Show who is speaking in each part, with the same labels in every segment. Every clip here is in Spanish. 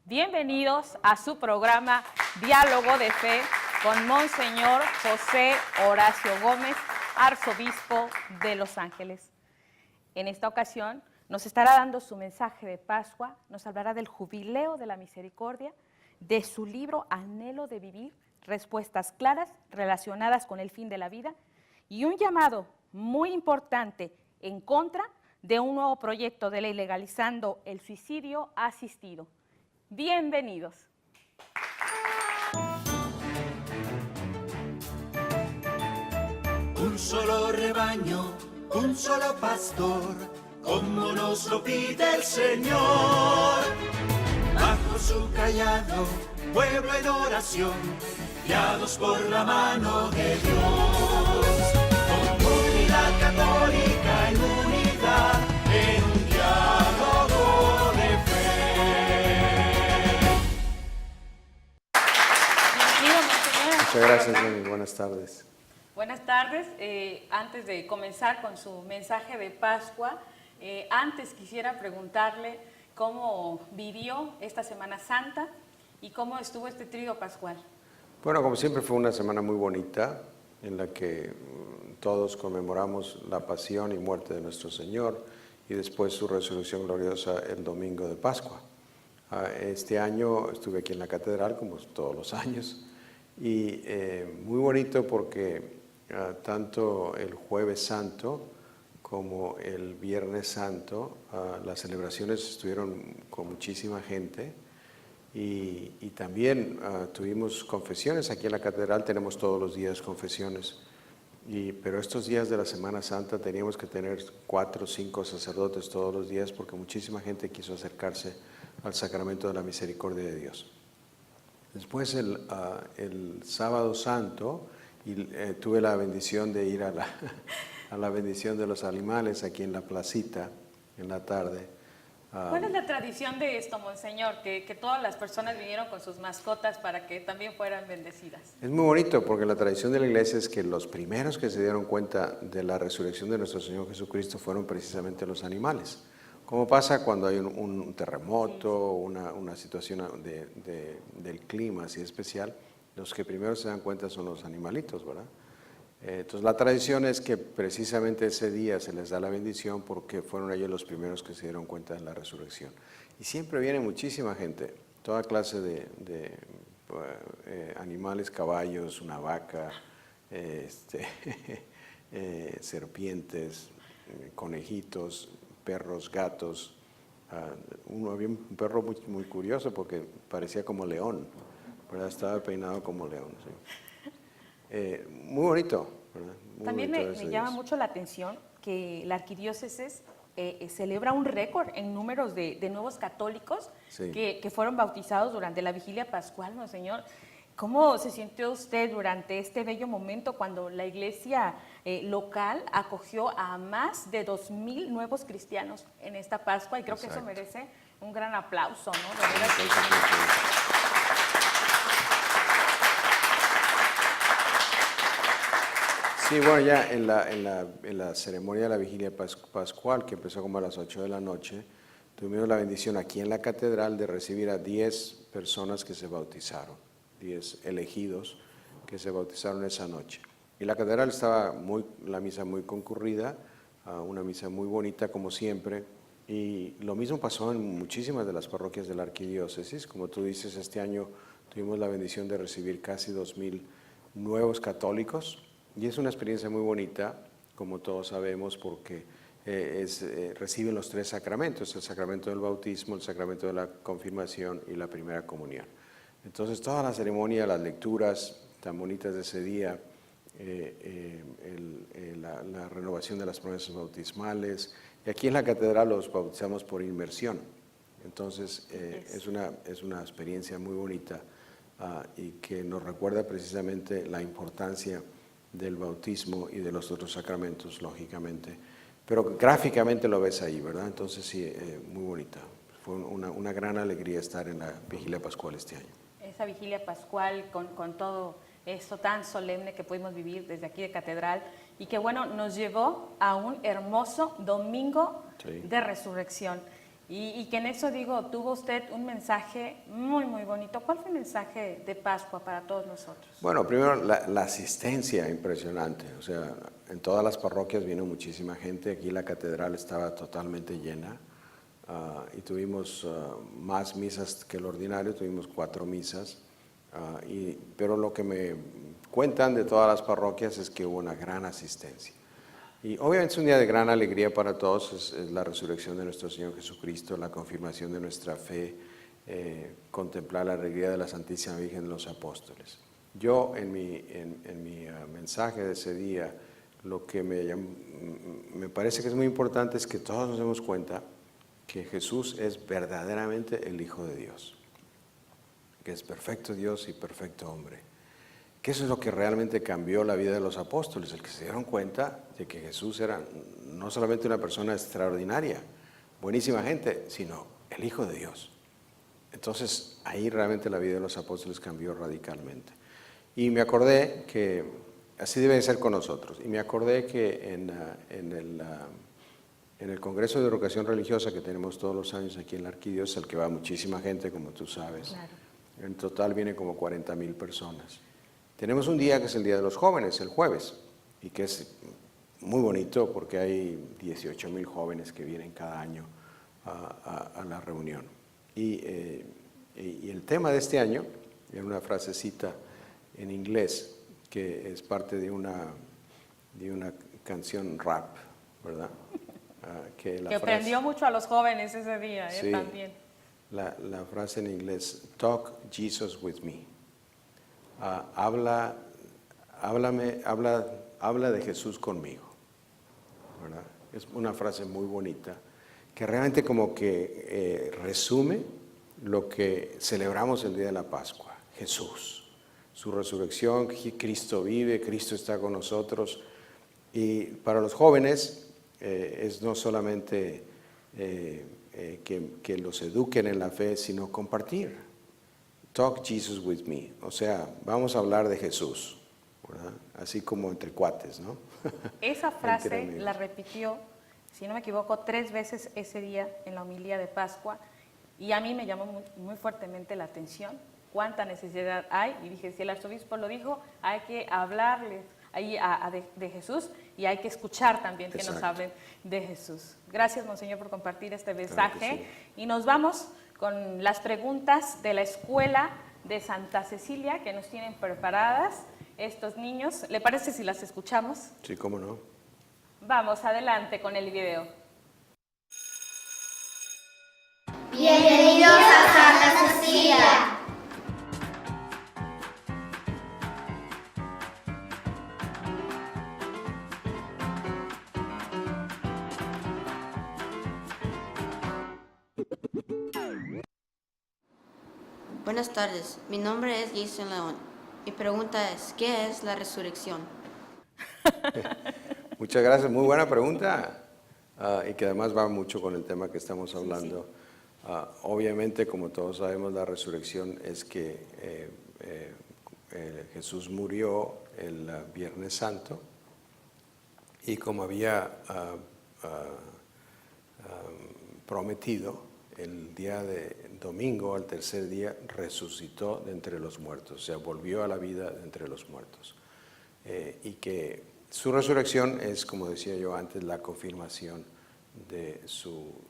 Speaker 1: Bienvenidos a su programa Diálogo de Fe con Monseñor José Horacio Gómez, arzobispo de Los Ángeles. En esta ocasión nos estará dando su mensaje de Pascua, nos hablará del Jubileo de la Misericordia, de su libro Anhelo de Vivir, respuestas claras relacionadas con el fin de la vida y un llamado muy importante en contra de un nuevo proyecto de ley legalizando el suicidio asistido. Bienvenidos.
Speaker 2: Un solo rebaño, un solo pastor, como nos lo pide el Señor. Bajo su callado, pueblo en oración, guiados por la mano de Dios. Comunidad católica en unidad, en un diálogo de fe.
Speaker 1: Bienvenido, Monseñor.
Speaker 3: Muchas gracias, Jenny. Buenas tardes.
Speaker 1: Buenas tardes. Antes de comenzar con su mensaje de Pascua, antes quisiera preguntarle cómo vivió esta Semana Santa y cómo estuvo este trío pascual.
Speaker 3: Bueno, como siempre fue una semana muy bonita en la que todos conmemoramos la pasión y muerte de nuestro Señor y después su resurrección gloriosa el domingo de Pascua. Este año estuve aquí en la catedral, como todos los años, y muy bonito porque tanto el Jueves Santo como el Viernes Santo, las celebraciones estuvieron con muchísima gente y también tuvimos confesiones. Aquí en la catedral tenemos todos los días confesiones, pero estos días de la Semana Santa teníamos que tener 4 o 5 sacerdotes todos los días porque muchísima gente quiso acercarse al sacramento de la misericordia de Dios. Después el Sábado Santo tuve la bendición de ir a la bendición de los animales aquí en la placita en la tarde.
Speaker 1: ¿Cuál es la tradición de esto, Monseñor? Que todas las personas vinieron con sus mascotas para que también fueran bendecidas.
Speaker 3: Es muy bonito porque la tradición de la iglesia es que los primeros que se dieron cuenta de la resurrección de nuestro Señor Jesucristo fueron precisamente los animales. Como pasa cuando hay un terremoto, una situación del clima así especial, los que primero se dan cuenta son los animalitos, ¿verdad? Entonces la tradición es que precisamente ese día se les da la bendición porque fueron ellos los primeros que se dieron cuenta de la resurrección. Y siempre viene muchísima gente, toda clase de animales, caballos, una vaca, serpientes, conejitos, perros, gatos. Había un perro muy curioso porque parecía como león, ¿verdad? Estaba peinado como león, sí. Muy bonito, ¿verdad? Muy
Speaker 1: También
Speaker 3: bonito
Speaker 1: me llama mucho la atención que la arquidiócesis celebra un récord en números de nuevos católicos
Speaker 3: Sí.
Speaker 1: que fueron bautizados durante la vigilia pascual, Monseñor. ¿Cómo se sintió usted durante este bello momento cuando la iglesia local acogió a más de 2,000 nuevos cristianos en esta Pascua? Y creo que eso merece un gran aplauso, ¿no? De veras que
Speaker 3: Sí, bueno, ya en la ceremonia de la vigilia pascual, que empezó como a las 8 de la noche, tuvimos la bendición aquí en la catedral de recibir a 10 personas que se bautizaron, 10 elegidos que se bautizaron esa noche. Y la catedral estaba la misa muy concurrida, una misa muy bonita como siempre, y lo mismo pasó en muchísimas de las parroquias de la arquidiócesis. Como tú dices, este año tuvimos la bendición de recibir casi 2,000 nuevos católicos, y es una experiencia muy bonita, como todos sabemos, porque reciben los 3 sacramentos, el sacramento del bautismo, el sacramento de la confirmación y la primera comunión. Entonces, toda la ceremonia, las lecturas tan bonitas de ese día, la renovación de las promesas bautismales, y aquí en la catedral los bautizamos por inmersión. Entonces, es una experiencia muy bonita y que nos recuerda precisamente la importancia del bautismo y de los otros sacramentos, lógicamente. Pero gráficamente lo ves ahí, ¿verdad? Entonces sí, muy bonita. Fue una gran alegría estar en la vigilia pascual este año.
Speaker 1: esa vigilia pascual con todo esto tan solemne que pudimos vivir desde aquí de Catedral y que bueno, nos llevó a un hermoso domingo de resurrección. Y que en eso digo, tuvo usted un mensaje muy, muy bonito. ¿Cuál fue el mensaje de Pascua para todos nosotros?
Speaker 3: Bueno, primero la asistencia impresionante, o sea, en todas las parroquias vino muchísima gente, aquí la catedral estaba totalmente llena y tuvimos más misas que lo ordinario, tuvimos 4 misas, pero lo que me cuentan de todas las parroquias es que hubo una gran asistencia. Y obviamente es un día de gran alegría para todos, es la resurrección de nuestro Señor Jesucristo, la confirmación de nuestra fe, contemplar la alegría de la Santísima Virgen de los Apóstoles. Yo en mi mensaje de ese día, lo que me parece que es muy importante es que todos nos demos cuenta que Jesús es verdaderamente el Hijo de Dios, que es perfecto Dios y perfecto hombre. Que eso es lo que realmente cambió la vida de los apóstoles, el que se dieron cuenta de que Jesús era no solamente una persona extraordinaria, buenísima gente, sino el Hijo de Dios. Entonces ahí realmente la vida de los apóstoles cambió radicalmente. Y me acordé que así debe ser con nosotros. Y me acordé que en el Congreso de Educación Religiosa que tenemos todos los años aquí en la Arquidiócesis, al que va muchísima gente, como tú sabes,
Speaker 1: Claro.
Speaker 3: En total vienen como 40,000 personas. Tenemos un día que es el Día de los Jóvenes, el jueves, y que es muy bonito porque hay 18,000 jóvenes que vienen cada año a la reunión. Y el tema de este año, es una frasecita en inglés que es parte de una canción rap, ¿verdad?
Speaker 1: Que prendió mucho a los jóvenes ese día,
Speaker 3: sí,
Speaker 1: también.
Speaker 3: La frase en inglés, talk Jesus with me. Habla de Jesús conmigo, ¿verdad? Es una frase muy bonita que realmente como que resume lo que celebramos el día de la Pascua, Jesús, su resurrección, Cristo vive, Cristo está con nosotros. Y para los jóvenes es no solamente que los eduquen en la fe, sino compartir. Talk Jesus with me, o sea, vamos a hablar de Jesús, ¿verdad? Así como entre cuates, ¿no?
Speaker 1: Esa frase la repitió, si no me equivoco, 3 veces ese día en la homilía de Pascua, y a mí me llamó muy fuertemente la atención cuánta necesidad hay, y dije, si el arzobispo lo dijo, hay que hablarle ahí de Jesús, y hay que escuchar también que nos hablen de Jesús. Gracias, Monseñor, por compartir este mensaje,
Speaker 3: Claro que sí.
Speaker 1: Y nos vamos con las preguntas de la Escuela de Santa Cecilia que nos tienen preparadas estos niños. ¿Le parece si las escuchamos?
Speaker 3: Sí, cómo no.
Speaker 1: Vamos, adelante con el video.
Speaker 4: Bienvenidos a Santa Cecilia.
Speaker 5: Buenas tardes, mi nombre es Jason León. Mi pregunta es, ¿qué es la resurrección?
Speaker 3: Muchas gracias, muy buena pregunta y que además va mucho con el tema que estamos hablando. Sí. Obviamente, como todos sabemos, la resurrección es que Jesús murió el Viernes Santo y como había prometido, el día de domingo, al tercer día, resucitó de entre los muertos, o sea, volvió a la vida de entre los muertos. Y que su resurrección es, como decía yo antes, la confirmación de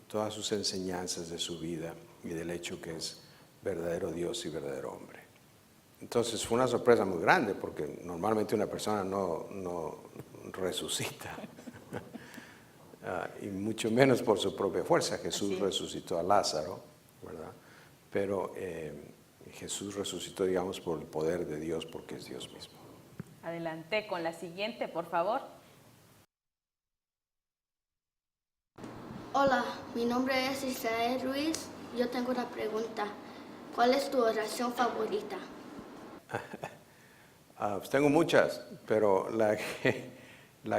Speaker 3: todas sus enseñanzas de su vida y del hecho que es verdadero Dios y verdadero hombre. Entonces fue una sorpresa muy grande porque normalmente una persona no resucita. Y mucho menos por su propia fuerza. Jesús resucitó a Lázaro, ¿verdad? Pero Jesús resucitó, digamos, por el poder de Dios, porque es Dios mismo.
Speaker 1: Adelante con la siguiente, por favor.
Speaker 4: Hola, mi nombre es Israel Ruiz. Yo tengo una pregunta. ¿Cuál es tu oración favorita?
Speaker 3: Pues tengo muchas, pero la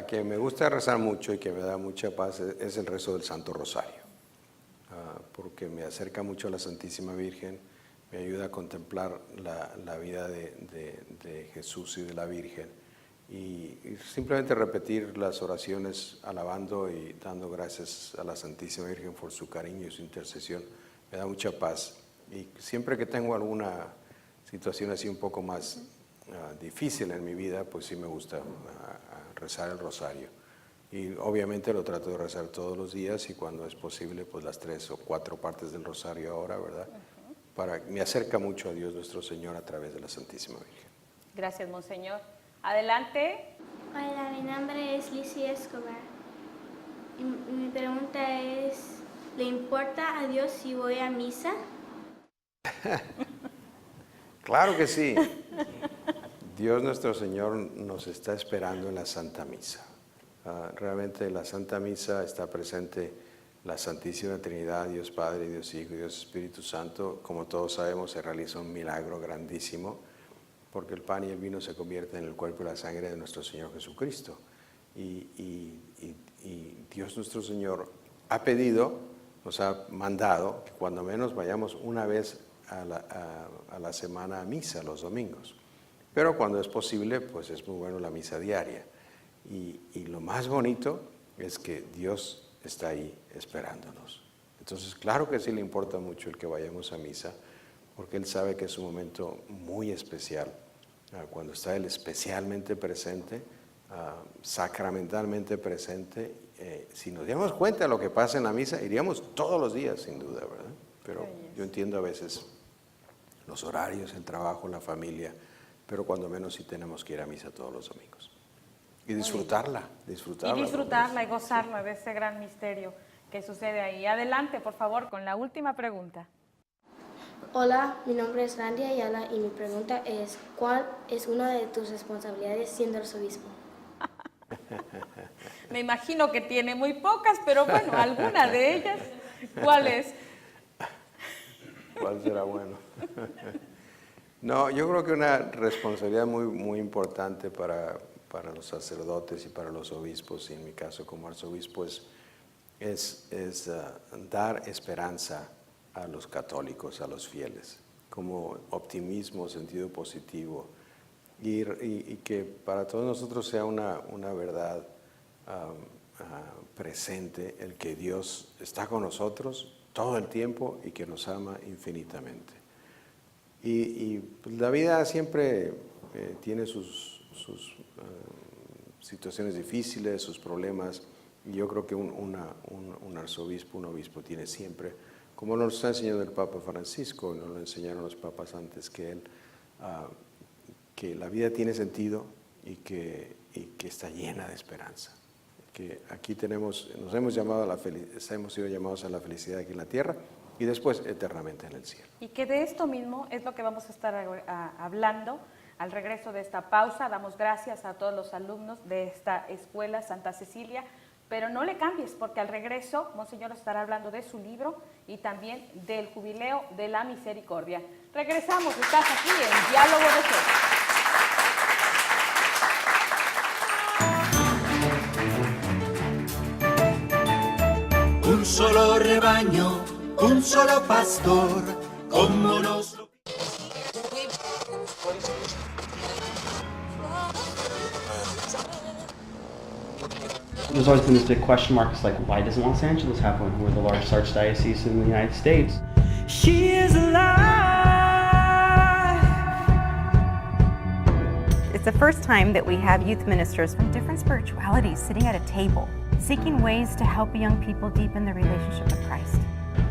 Speaker 3: que me gusta rezar mucho y que me da mucha paz es el rezo del Santo Rosario, porque me acerca mucho a la Santísima Virgen, me ayuda a contemplar la vida de Jesús y de la Virgen y simplemente repetir las oraciones alabando y dando gracias a la Santísima Virgen por su cariño y su intercesión me da mucha paz. Y siempre que tengo alguna situación así un poco más difícil en mi vida, pues sí me gusta rezar el rosario. Y obviamente lo trato de rezar todos los días y cuando es posible, pues las 3 o 4 partes del rosario ahora, ¿verdad? Me acerca mucho a Dios nuestro Señor a través de la Santísima Virgen.
Speaker 1: Gracias, Monseñor. Adelante.
Speaker 4: Hola, mi nombre es Licia Escobar. Y mi pregunta es, ¿le importa a Dios si voy a misa?
Speaker 3: Claro que sí. Dios nuestro Señor nos está esperando en la Santa Misa. Realmente en la Santa Misa está presente la Santísima Trinidad, Dios Padre, Dios Hijo y Dios Espíritu Santo. Como todos sabemos, se realiza un milagro grandísimo porque el pan y el vino se convierten en el cuerpo y la sangre de nuestro Señor Jesucristo. Y Dios nuestro Señor ha pedido, nos ha mandado que cuando menos vayamos una vez a la semana a misa los domingos. Pero cuando es posible, pues es muy bueno la misa diaria. Y lo más bonito es que Dios está ahí esperándonos. Entonces, claro que sí le importa mucho el que vayamos a misa, porque Él sabe que es un momento muy especial, cuando está Él especialmente presente, sacramentalmente presente. Si nos diéramos cuenta de lo que pasa en la misa, iríamos todos los días, sin duda, ¿verdad? Pero yo entiendo a veces los horarios, el trabajo, la familia, pero cuando menos sí tenemos que ir a misa todos los domingos. Y disfrutarla.
Speaker 1: Y disfrutarla y gozarla de ese gran misterio que sucede ahí. Adelante, por favor, con la última pregunta.
Speaker 4: Hola, mi nombre es Randy Ayala y mi pregunta es, ¿cuál es una de tus responsabilidades siendo arzobispo?
Speaker 1: Me imagino que tiene muy pocas, pero bueno, alguna de ellas, ¿cuál es?
Speaker 3: ¿Cuál será bueno? No, yo creo que una responsabilidad muy importante para los sacerdotes y para los obispos, y en mi caso como arzobispo, es dar esperanza a los católicos, a los fieles, como optimismo, sentido positivo, y que para todos nosotros sea una verdad presente, el que Dios está con nosotros todo el tiempo y que nos ama infinitamente. Y pues, la vida siempre tiene sus situaciones difíciles, sus problemas, y yo creo que un arzobispo, un obispo tiene siempre, como nos está enseñando el Papa Francisco, nos lo enseñaron los papas antes que él, que la vida tiene sentido y que está llena de esperanza. Que aquí nos hemos sido llamados a la felicidad aquí en la tierra y después eternamente en el cielo.
Speaker 1: Y que de esto mismo es lo que vamos a estar hablando al regreso de esta pausa. Damos gracias a todos los alumnos de esta escuela Santa Cecilia, pero no le cambies porque al regreso Monseñor estará hablando de su libro y también del Jubileo de la Misericordia. Regresamos, estás aquí en Diálogo de Fe.
Speaker 2: Un solo rebaño, un solo pastor, como nos lo...
Speaker 6: There's always been this big question mark, it's like, why doesn't Los Angeles have one? We're the largest archdiocese in the United States.
Speaker 7: She is alive.
Speaker 8: It's the first time that we have youth ministers from different spiritualities sitting at a table, seeking ways to help young people deepen their relationship with Christ.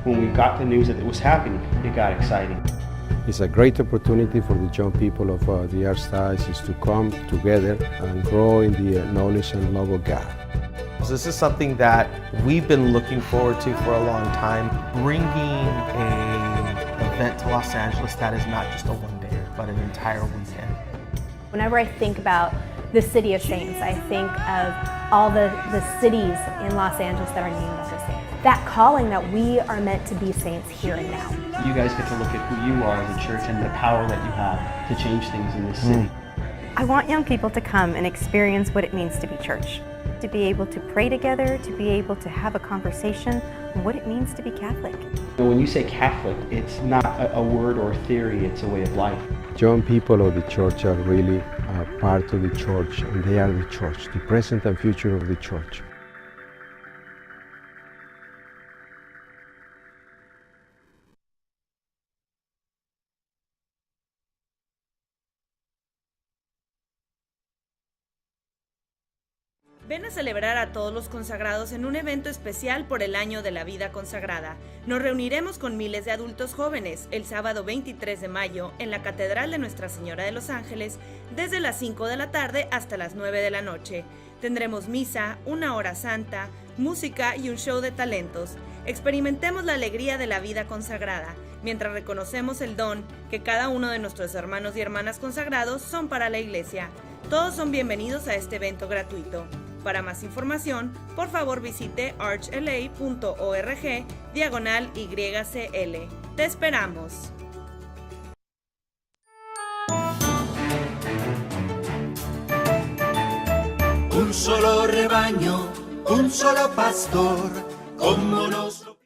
Speaker 6: When we got the news that it was happening, it got exciting.
Speaker 3: It's a great opportunity for the young people of the Archdiocese to come together and grow in the knowledge and love of God.
Speaker 9: This is something that we've been looking forward to for a long time, bringing an event to Los Angeles that is not just a one-day, but an entire weekend.
Speaker 8: Whenever I think about the City of Saints, I think of all the cities in Los Angeles that are named after saints. That calling that we are meant to be saints here and now.
Speaker 6: You guys get to look at who you are as a church and the power that you have to change things in this city.
Speaker 8: I want young people to come and experience what it means to be church, to be able to pray together, to be able to have a conversation on what it means to be Catholic.
Speaker 6: When you say Catholic, it's not a word or a theory, it's a way of life.
Speaker 3: Young people of the church are really part of the church, and they are the church, the present and future of the church.
Speaker 10: Ven a celebrar a todos los consagrados en un evento especial por el año de la vida consagrada. Nos reuniremos con miles de adultos jóvenes el sábado 23 de mayo en la Catedral de Nuestra Señora de los Ángeles desde las 5 de la tarde hasta las 9 de la noche. Tendremos misa, una hora santa, música y un show de talentos. Experimentemos la alegría de la vida consagrada, mientras reconocemos el don que cada uno de nuestros hermanos y hermanas consagrados son para la Iglesia. Todos son bienvenidos a este evento gratuito. Para más información, por favor visite archla.org/YCL. ¡Te esperamos!
Speaker 2: Un solo rebaño, un solo pastor, como nos lo...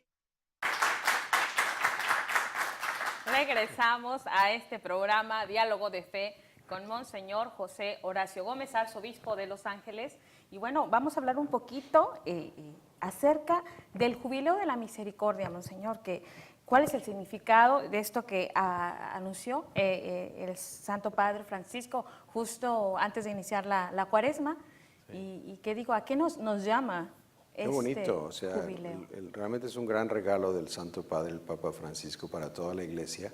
Speaker 1: Regresamos a este programa Diálogo de Fe con Monseñor José Horacio Gómez, arzobispo de Los Ángeles. Y bueno, vamos a hablar un poquito acerca del Jubileo de la Misericordia, Monseñor, ¿cuál es el significado de esto que anunció el Santo Padre Francisco justo antes de iniciar la Cuaresma? Sí. Y qué digo, ¿a qué nos llama
Speaker 3: Qué
Speaker 1: este
Speaker 3: bonito, o sea,
Speaker 1: jubileo?
Speaker 3: Realmente es un gran regalo del Santo Padre, el Papa Francisco, para toda la Iglesia,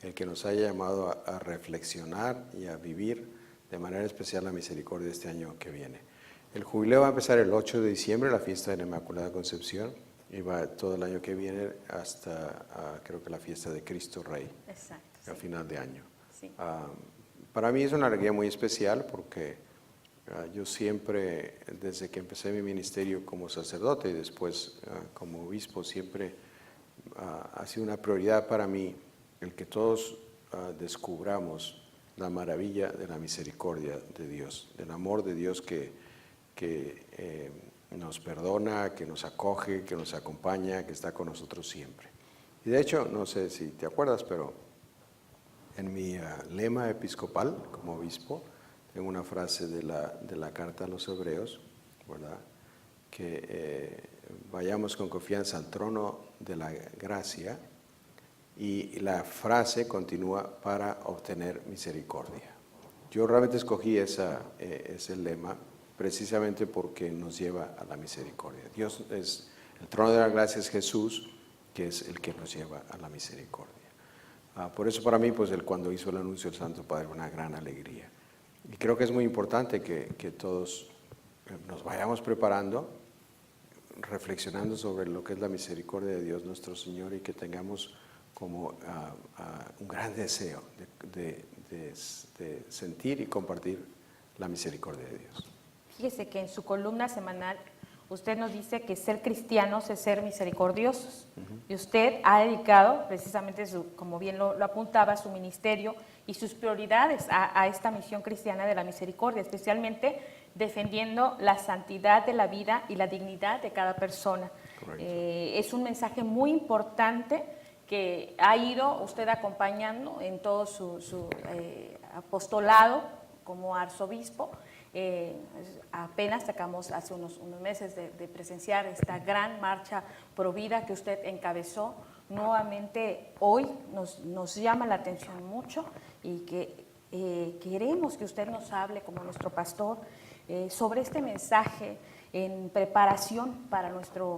Speaker 3: el que nos haya llamado a reflexionar y a vivir de manera especial la misericordia este año que viene. El jubileo va a empezar el 8 de diciembre, la fiesta de la Inmaculada Concepción, y va todo el año que viene hasta creo que la fiesta de Cristo Rey.
Speaker 1: Exacto,
Speaker 3: a final de año.
Speaker 1: Sí.
Speaker 3: Para mí es una alegría muy especial porque yo siempre, desde que empecé mi ministerio como sacerdote y después como obispo, siempre ha sido una prioridad para mí el que todos descubramos la maravilla de la misericordia de Dios, del amor de Dios que nos perdona, que nos acoge, que nos acompaña, que está con nosotros siempre. Y de hecho, no sé si te acuerdas, pero en mi lema episcopal como obispo, tengo una frase de la carta a los Hebreos, ¿verdad? Que vayamos con confianza al trono de la gracia, y la frase continúa para obtener misericordia. Yo realmente escogí ese lema precisamente porque nos lleva a la misericordia. Dios es, el trono de la gracia es Jesús, que es el que nos lleva a la misericordia. Por eso para mí, pues cuando hizo el anuncio del Santo Padre, una gran alegría. Y creo que es muy importante que todos nos vayamos preparando, reflexionando sobre lo que es la misericordia de Dios nuestro Señor, y que tengamos como un gran deseo de sentir y compartir la misericordia de Dios.
Speaker 1: Fíjese que en su columna semanal usted nos dice que ser cristianos es ser misericordiosos. Y usted ha dedicado precisamente, como bien lo apuntaba, su ministerio y sus prioridades a esta misión cristiana de la misericordia, especialmente defendiendo la santidad de la vida y la dignidad de cada persona. Es un mensaje muy importante que ha ido usted acompañando en todo su apostolado como arzobispo. Apenas sacamos hace unos meses de presenciar esta gran marcha pro vida que usted encabezó. Nuevamente hoy nos llama la atención mucho, y que queremos que usted nos hable como nuestro pastor sobre este mensaje en preparación para nuestro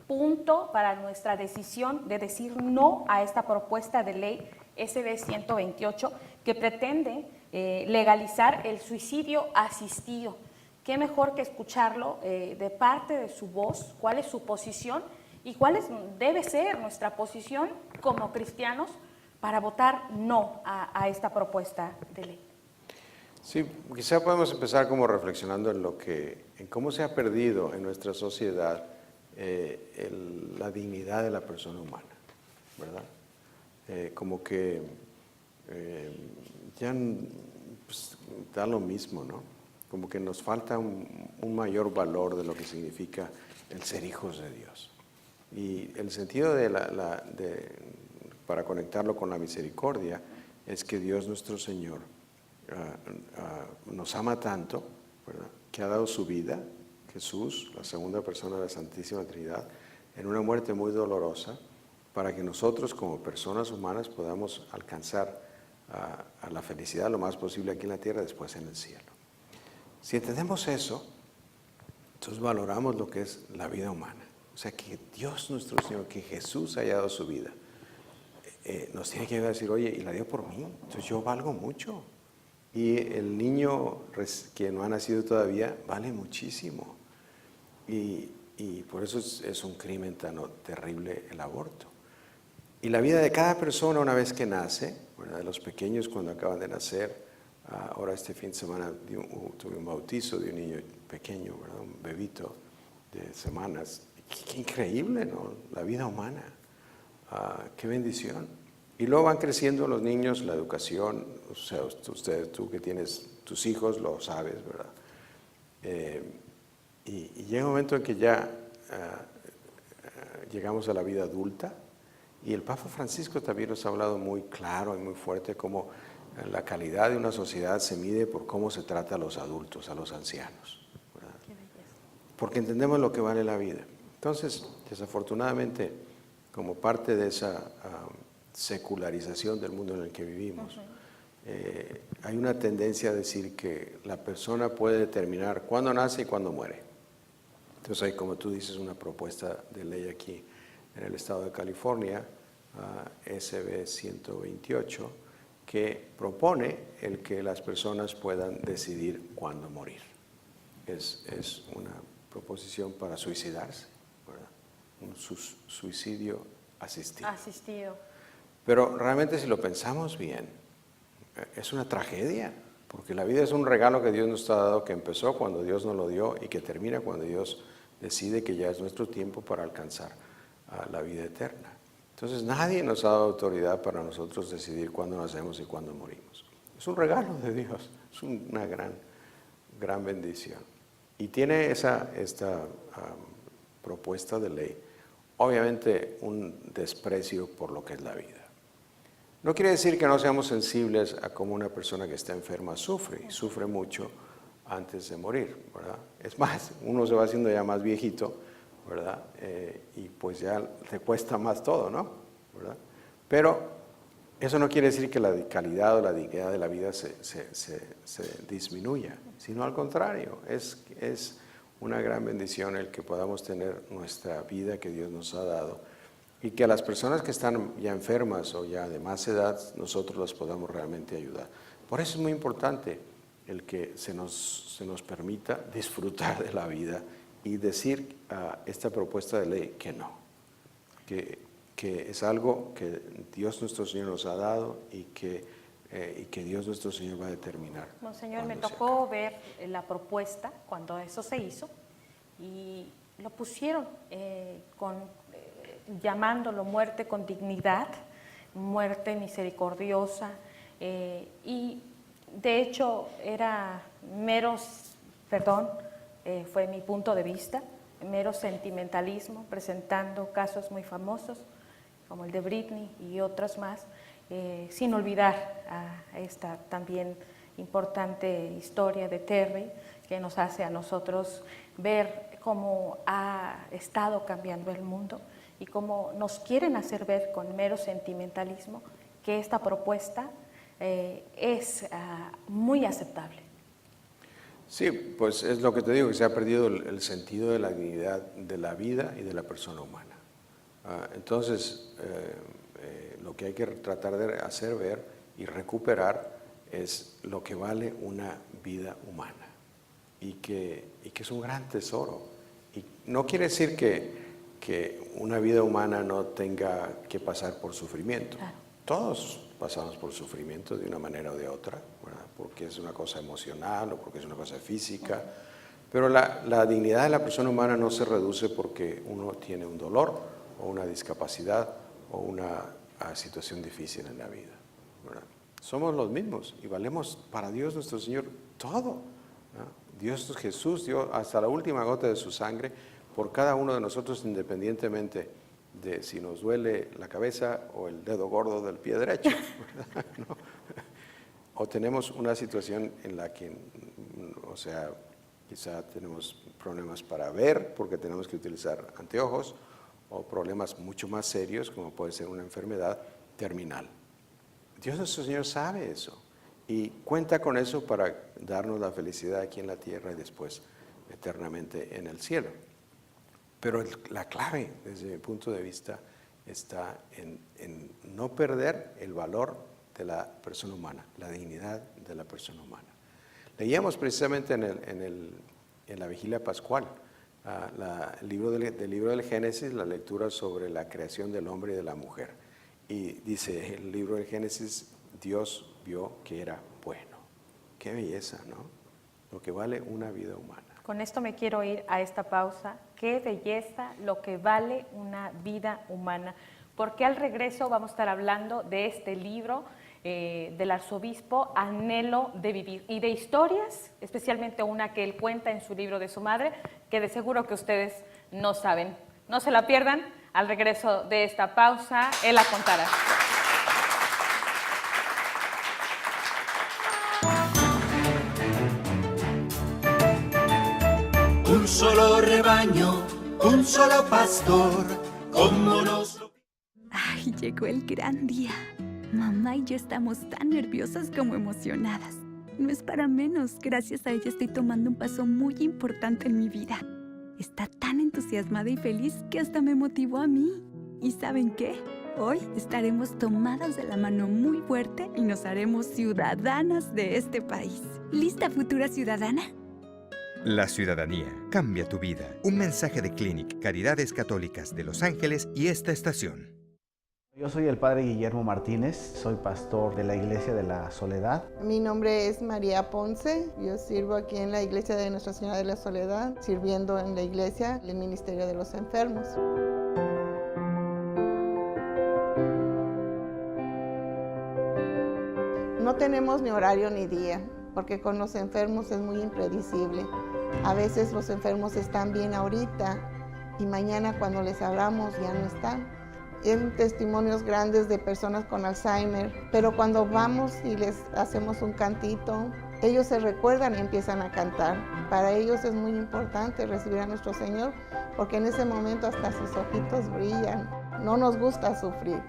Speaker 1: punto, para nuestra decisión de decir no a esta propuesta de ley SB 128 que pretende legalizar el suicidio asistido. Qué mejor que escucharlo de parte de su voz, cuál es su posición y cuál debe ser nuestra posición como cristianos para votar no a esta propuesta de ley.
Speaker 3: Sí, quizá podemos empezar como reflexionando en cómo se ha perdido en nuestra sociedad la dignidad de la persona humana, ¿verdad? Como que ya pues, da lo mismo, ¿no? Como que nos falta un mayor valor de lo que significa el ser hijos de Dios. Y el sentido para conectarlo con la misericordia es que Dios nuestro Señor nos ama tanto, ¿verdad?, que ha dado su vida, Jesús, la segunda persona de la Santísima Trinidad, en una muerte muy dolorosa, para que nosotros como personas humanas podamos alcanzar a la felicidad lo más posible aquí en la tierra, después en el cielo. Si entendemos eso, entonces valoramos lo que es la vida humana. O sea, que Dios nuestro Señor, que Jesús haya dado su vida, nos tiene que decir, oye, y la dio por mí, entonces yo valgo mucho. Y el niño que no ha nacido todavía vale muchísimo. Y por eso es un crimen tan terrible el aborto. Y la vida de cada persona una vez que nace, ¿verdad?, de los pequeños cuando acaban de nacer, ahora este fin de semana tuve un bautizo de un niño pequeño, ¿verdad?, un bebito de semanas. Qué increíble, ¿no?, la vida humana. Qué bendición. Y luego van creciendo los niños, la educación, o sea, tú que tienes tus hijos lo sabes, ¿verdad? Y llega un momento en que ya llegamos a la vida adulta, y el Papa Francisco también nos ha hablado muy claro y muy fuerte cómo la calidad de una sociedad se mide por cómo se trata a los adultos, a los ancianos, ¿verdad? Porque entendemos lo que vale la vida. Entonces, desafortunadamente, como parte de esa secularización del mundo en el que vivimos, hay una tendencia a decir que la persona puede determinar cuándo nace y cuándo muere. Entonces hay, como tú dices, una propuesta de ley aquí en el estado de California, SB 128, que propone el que las personas puedan decidir cuándo morir. Es una proposición para suicidarse, ¿verdad?, un suicidio asistido. Pero realmente, si lo pensamos bien, es una tragedia, porque la vida es un regalo que Dios nos ha dado, que empezó cuando Dios nos lo dio y que termina cuando Dios decide que ya es nuestro tiempo para alcanzar la vida eterna. Entonces nadie nos ha dado autoridad para nosotros decidir cuándo nacemos y cuándo morimos. Es un regalo de Dios, es una gran bendición. Y tiene esta propuesta de ley, obviamente, un desprecio por lo que es la vida. No quiere decir que no seamos sensibles a cómo una persona que está enferma sufre, y sufre mucho antes de morir, ¿verdad? Es más, uno se va haciendo ya más viejito, ¿verdad? Y pues ya le cuesta más todo, ¿no? ¿Verdad? Pero eso no quiere decir que la calidad o la dignidad de la vida se disminuya, sino al contrario, es una gran bendición el que podamos tener nuestra vida que Dios nos ha dado, y que a las personas que están ya enfermas o ya de más edad, nosotros las podamos realmente ayudar. Por eso es muy importante el que se nos permita disfrutar de la vida y decir a esta propuesta de ley que no, que es algo que Dios nuestro Señor nos ha dado y que Dios nuestro Señor va a determinar.
Speaker 1: Monseñor, me tocó ver la propuesta cuando eso se hizo y lo pusieron llamándolo muerte con dignidad, muerte misericordiosa, y de hecho era fue mi punto de vista, mero sentimentalismo, presentando casos muy famosos como el de Britney y otros más, sin olvidar a esta también importante historia de Terry, que nos hace a nosotros ver cómo ha estado cambiando el mundo y cómo nos quieren hacer ver con mero sentimentalismo que esta propuesta es muy aceptable.
Speaker 3: Sí, pues es lo que te digo, que se ha perdido el sentido de la dignidad de la vida y de la persona humana. Entonces, lo que hay que tratar de hacer ver y recuperar es lo que vale una vida humana y que es un gran tesoro. Y no quiere decir que una vida humana no tenga que pasar por sufrimiento. Claro. Todos pasamos por sufrimiento de una manera o de otra, ¿verdad? Porque es una cosa emocional o porque es una cosa física. Pero la dignidad de la persona humana no se reduce porque uno tiene un dolor o una discapacidad o una situación difícil en la vida, ¿verdad? Somos los mismos y valemos para Dios nuestro Señor todo, ¿no? Dios Jesús dio hasta la última gota de su sangre por cada uno de nosotros, independientemente de si nos duele la cabeza o el dedo gordo del pie derecho, ¿verdad? ¿No? O tenemos una situación en la que, o sea, quizá tenemos problemas para ver porque tenemos que utilizar anteojos, o problemas mucho más serios como puede ser una enfermedad terminal. Dios nuestro Señor sabe eso y cuenta con eso para darnos la felicidad aquí en la tierra y después eternamente en el cielo. Pero la clave, desde mi punto de vista, está en no perder el valor de la persona humana, la dignidad de la persona humana. Leíamos precisamente en la vigilia pascual el libro del Génesis, la lectura sobre la creación del hombre y de la mujer. Y dice el libro del Génesis, Dios vio que era bueno. Qué belleza, ¿no? Lo que vale una vida humana.
Speaker 1: Con esto me quiero ir a esta pausa. Qué belleza lo que vale una vida humana. Porque al regreso vamos a estar hablando de este libro del arzobispo, Anhelo de Vivir, y de historias, especialmente una que él cuenta en su libro de su madre, que de seguro que ustedes no saben. No se la pierdan. Al regreso de esta pausa, él la contará.
Speaker 2: Un solo rebaño, un solo pastor, como nos lo...
Speaker 11: Ay, llegó el gran día. Mamá y yo estamos tan nerviosas como emocionadas. No es para menos, gracias a ella estoy tomando un paso muy importante en mi vida. Está tan entusiasmada y feliz que hasta me motivó a mí. ¿Y saben qué? Hoy estaremos tomadas de la mano muy fuerte y nos haremos ciudadanas de este país. ¿Lista, futura ciudadana?
Speaker 12: La ciudadanía cambia tu vida. Un mensaje de Clinic, Caridades Católicas de Los Ángeles y esta estación.
Speaker 13: Yo soy el padre Guillermo Martínez, soy pastor de la Iglesia de la Soledad.
Speaker 14: Mi nombre es María Ponce, yo sirvo aquí en la Iglesia de Nuestra Señora de la Soledad, sirviendo en la iglesia, el Ministerio de los Enfermos. No tenemos ni horario ni día, porque con los enfermos es muy impredecible. A veces los enfermos están bien ahorita y mañana cuando les hablamos ya no están. Hay testimonios grandes de personas con Alzheimer, pero cuando vamos y les hacemos un cantito, ellos se recuerdan y empiezan a cantar. Para ellos es muy importante recibir a nuestro Señor, porque en ese momento hasta sus ojitos brillan. No nos gusta sufrir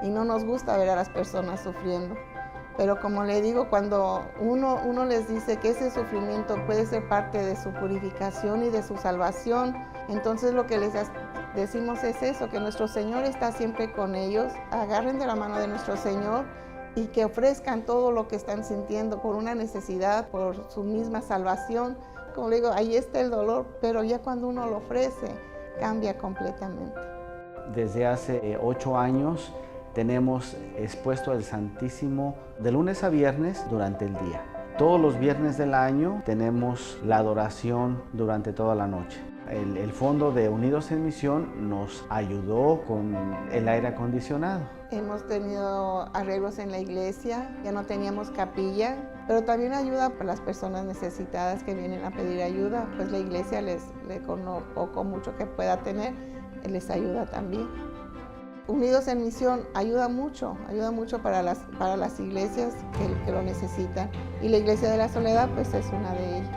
Speaker 14: y no nos gusta ver a las personas sufriendo. Pero como le digo, cuando uno les dice que ese sufrimiento puede ser parte de su purificación y de su salvación, entonces lo que les decimos es eso, que nuestro Señor está siempre con ellos. Agarren de la mano de nuestro Señor y que ofrezcan todo lo que están sintiendo por una necesidad, por su misma salvación. Como le digo, ahí está el dolor, pero ya cuando uno lo ofrece, cambia completamente.
Speaker 13: Desde hace 8 años tenemos expuesto al Santísimo de lunes a viernes durante el día. Todos los viernes del año tenemos la adoración durante toda la noche. El fondo de Unidos en Misión nos ayudó con el aire acondicionado.
Speaker 14: Hemos tenido arreglos en la iglesia, ya no teníamos capilla, pero también ayuda para las personas necesitadas que vienen a pedir ayuda, pues la iglesia con lo poco mucho que pueda tener, les ayuda también. Unidos en Misión ayuda mucho para las iglesias que lo necesitan, y la Iglesia de la Soledad pues es una de ellas.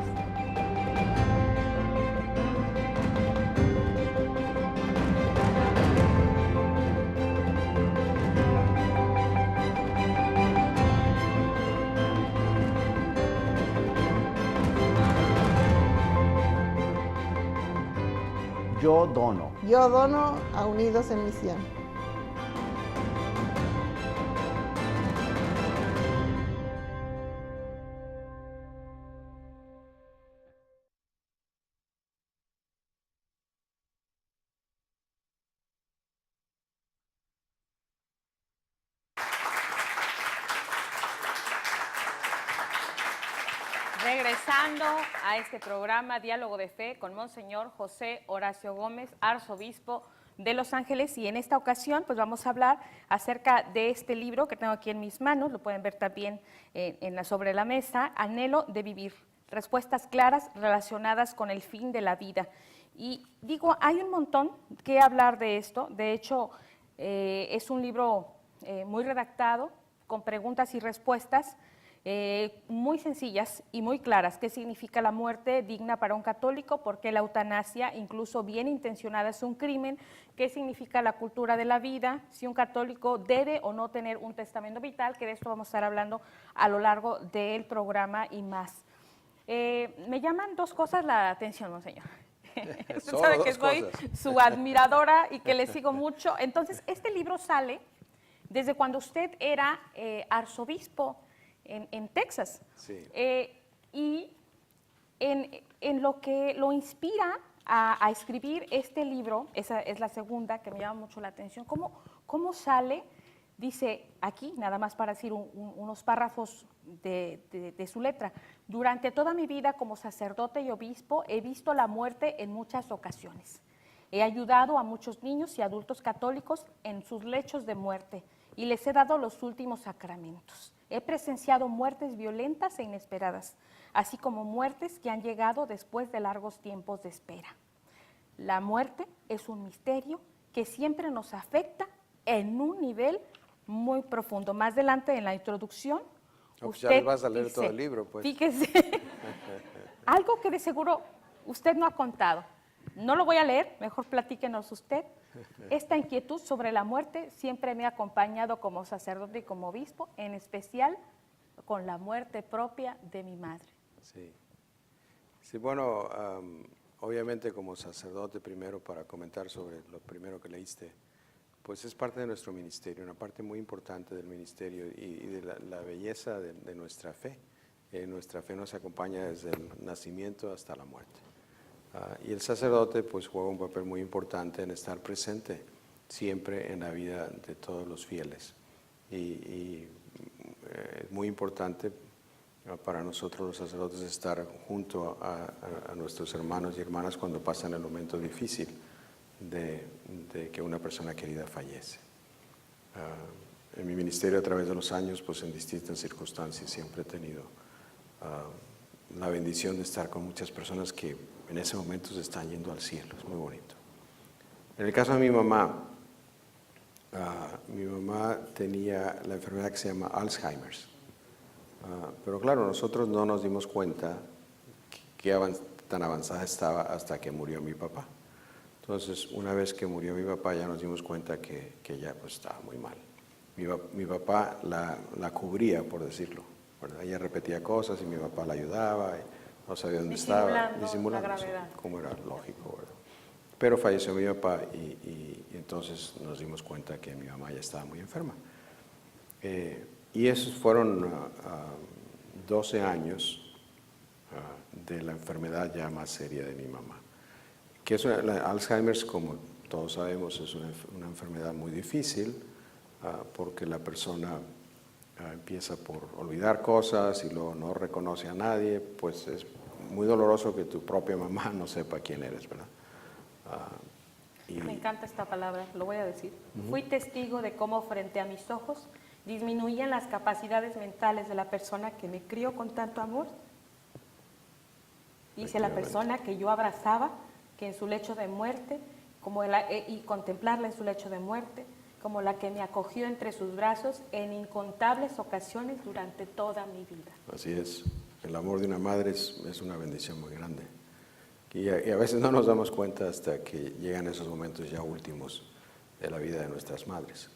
Speaker 13: Yo dono.
Speaker 14: Yo dono a Unidos en Misión.
Speaker 1: Regresando a este programa Diálogo de Fe con Monseñor José Horacio Gómez, arzobispo de Los Ángeles, y en esta ocasión pues vamos a hablar acerca de este libro que tengo aquí en mis manos, lo pueden ver también sobre la mesa, Anhelo de Vivir, respuestas claras relacionadas con el fin de la vida. Y digo, hay un montón que hablar de esto. De hecho, es un libro muy redactado, con preguntas y respuestas muy sencillas y muy claras. ¿Qué significa la muerte digna para un católico? ¿Por qué la eutanasia, incluso bien intencionada, es un crimen? ¿Qué significa la cultura de la vida? Si un católico debe o no tener un testamento vital, que de esto vamos a estar hablando a lo largo del programa y más. Me llaman dos cosas la atención, monseñor. Usted sabe que soy su admiradora y que le sigo mucho. Entonces, este libro sale desde cuando usted era arzobispo en Texas.
Speaker 3: Sí.
Speaker 1: Y en lo que lo inspira a escribir este libro, esa es la segunda que me llama mucho la atención, ¿cómo sale? Dice aquí, nada más para decir unos párrafos de su letra. Durante toda mi vida como sacerdote y obispo he visto la muerte en muchas ocasiones. He ayudado a muchos niños y adultos católicos en sus lechos de muerte y les he dado los últimos sacramentos. He presenciado muertes violentas e inesperadas, así como muertes que han llegado después de largos tiempos de espera. La muerte es un misterio que siempre nos afecta en un nivel muy profundo. Más adelante en la introducción,
Speaker 3: ya les vas a leer todo el libro, pues.
Speaker 1: Fíjese, algo que de seguro usted no ha contado. No lo voy a leer, mejor platíquenos usted. Esta inquietud sobre la muerte siempre me ha acompañado como sacerdote y como obispo, en especial con la muerte propia de mi madre.
Speaker 3: Sí, sí, bueno, obviamente como sacerdote primero, para comentar sobre lo primero que leíste, pues es parte de nuestro ministerio, una parte muy importante del ministerio y de la belleza de nuestra fe. Nuestra fe nos acompaña desde el nacimiento hasta la muerte. Y el sacerdote pues juega un papel muy importante en estar presente siempre en la vida de todos los fieles. Y es muy importante para nosotros los sacerdotes estar junto a nuestros hermanos y hermanas cuando pasan el momento difícil de que una persona querida fallece. En mi ministerio a través de los años, pues en distintas circunstancias siempre he tenido la bendición de estar con muchas personas que en ese momento se están yendo al cielo. Es muy bonito. En el caso de mi mamá tenía la enfermedad que se llama Alzheimer's. Pero claro, nosotros no nos dimos cuenta que tan avanzada estaba hasta que murió mi papá. Entonces, una vez que murió mi papá, ya nos dimos cuenta que ya pues, estaba muy mal. Mi papá la cubría, por decirlo. Bueno, ella repetía cosas y mi papá la ayudaba, y no sabía dónde estaba, disimulando,
Speaker 1: la gravedad.
Speaker 3: como era lógico, ¿verdad? Pero falleció mi papá y entonces nos dimos cuenta que mi mamá ya estaba muy enferma. Y esos fueron 12 años de la enfermedad ya más seria de mi mamá. Que es Alzheimer's, como todos sabemos, es una enfermedad muy difícil porque la persona empieza por olvidar cosas y luego no reconoce a nadie, pues es muy doloroso que tu propia mamá no sepa quién eres, ¿verdad?
Speaker 1: Me encanta esta palabra, lo voy a decir. Fui testigo de cómo frente a mis ojos disminuían las capacidades mentales de la persona que me crió con tanto amor. Dice la persona que yo abrazaba, que en su lecho de muerte, y contemplarla en su lecho de muerte, como la que me acogió entre sus brazos en incontables ocasiones durante toda mi vida.
Speaker 3: Así es. El amor de una madre es una bendición muy grande. Y a veces no nos damos cuenta hasta que llegan esos momentos ya últimos de la vida de nuestras madres.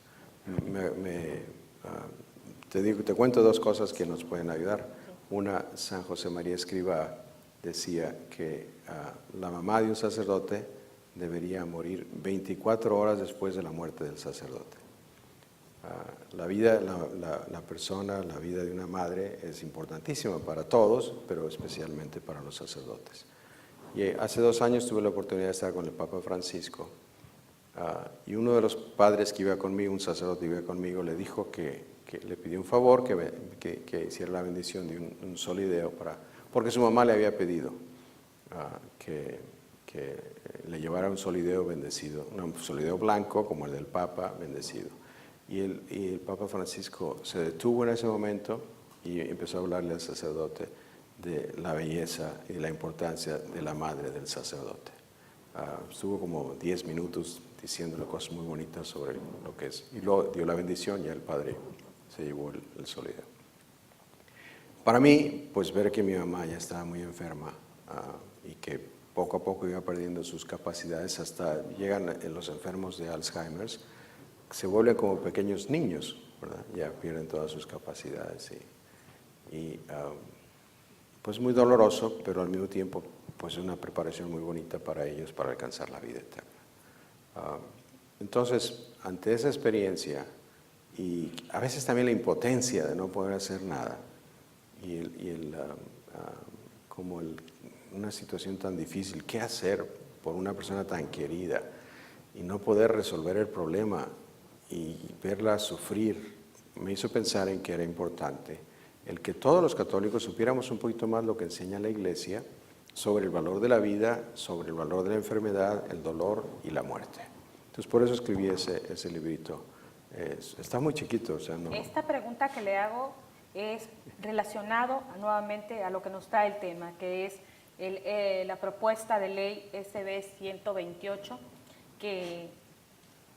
Speaker 3: Te cuento dos cosas que nos pueden ayudar. Una, San José María Escrivá decía que la mamá de un sacerdote debería morir 24 horas después de la muerte del sacerdote. La vida, la persona, la vida de una madre es importantísima para todos, pero especialmente para los sacerdotes. Y hace 2 años tuve la oportunidad de estar con el Papa Francisco y uno de los padres que iba conmigo, un sacerdote que iba conmigo, le dijo que le pidió un favor, que hiciera la bendición de un solideo, porque su mamá le había pedido que le llevara un solideo bendecido, un solideo blanco como el del Papa, bendecido. Y el Papa Francisco se detuvo en ese momento y empezó a hablarle al sacerdote de la belleza y la importancia de la madre del sacerdote. Estuvo como 10 minutos diciéndole cosas muy bonitas sobre lo que es. Y luego dio la bendición y el padre se llevó el sólido. Para mí, pues ver que mi mamá ya estaba muy enferma y que poco a poco iba perdiendo sus capacidades, hasta llegan los enfermos de Alzheimer, se vuelven como pequeños niños, ¿verdad? Ya pierden todas sus capacidades y pues muy doloroso, pero al mismo tiempo pues una preparación muy bonita para ellos para alcanzar la vida eterna. Entonces, ante esa experiencia y a veces también la impotencia de no poder hacer nada una situación tan difícil, ¿qué hacer por una persona tan querida y no poder resolver el problema y verla sufrir? Me hizo pensar en que era importante el que todos los católicos supiéramos un poquito más lo que enseña la Iglesia sobre el valor de la vida, sobre el valor de la enfermedad, el dolor y la muerte. Entonces por eso escribí ese librito. Está muy chiquito. O sea, no.
Speaker 1: Esta pregunta que le hago es relacionado nuevamente a lo que nos trae el tema, que es la propuesta de ley SB 128, que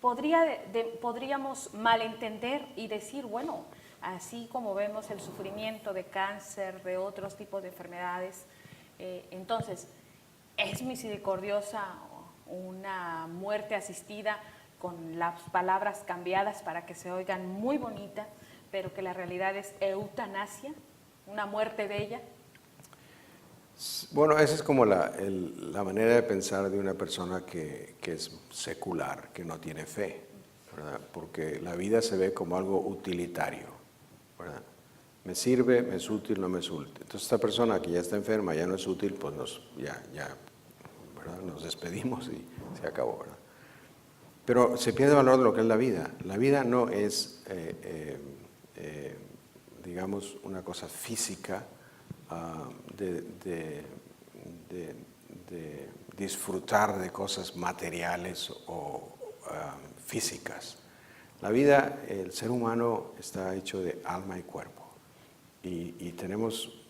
Speaker 1: podríamos malentender y decir, bueno, así como vemos el sufrimiento de cáncer, de otros tipos de enfermedades, entonces, ¿es misericordiosa una muerte asistida con las palabras cambiadas para que se oigan muy bonitas, pero que la realidad es eutanasia, una muerte bella?
Speaker 3: Bueno, esa es como la manera de pensar de una persona que es secular, que no tiene fe, ¿verdad? Porque la vida se ve como algo utilitario, ¿verdad? Me sirve, me es útil, no me es útil. Entonces esta persona que ya está enferma, ya no es útil, pues ¿verdad? Nos despedimos y se acabó, ¿verdad? Pero se pierde el valor de lo que es la vida. La vida no es, digamos, una cosa física de disfrutar de cosas materiales o físicas. La vida, el ser humano está hecho de alma y cuerpo. Y tenemos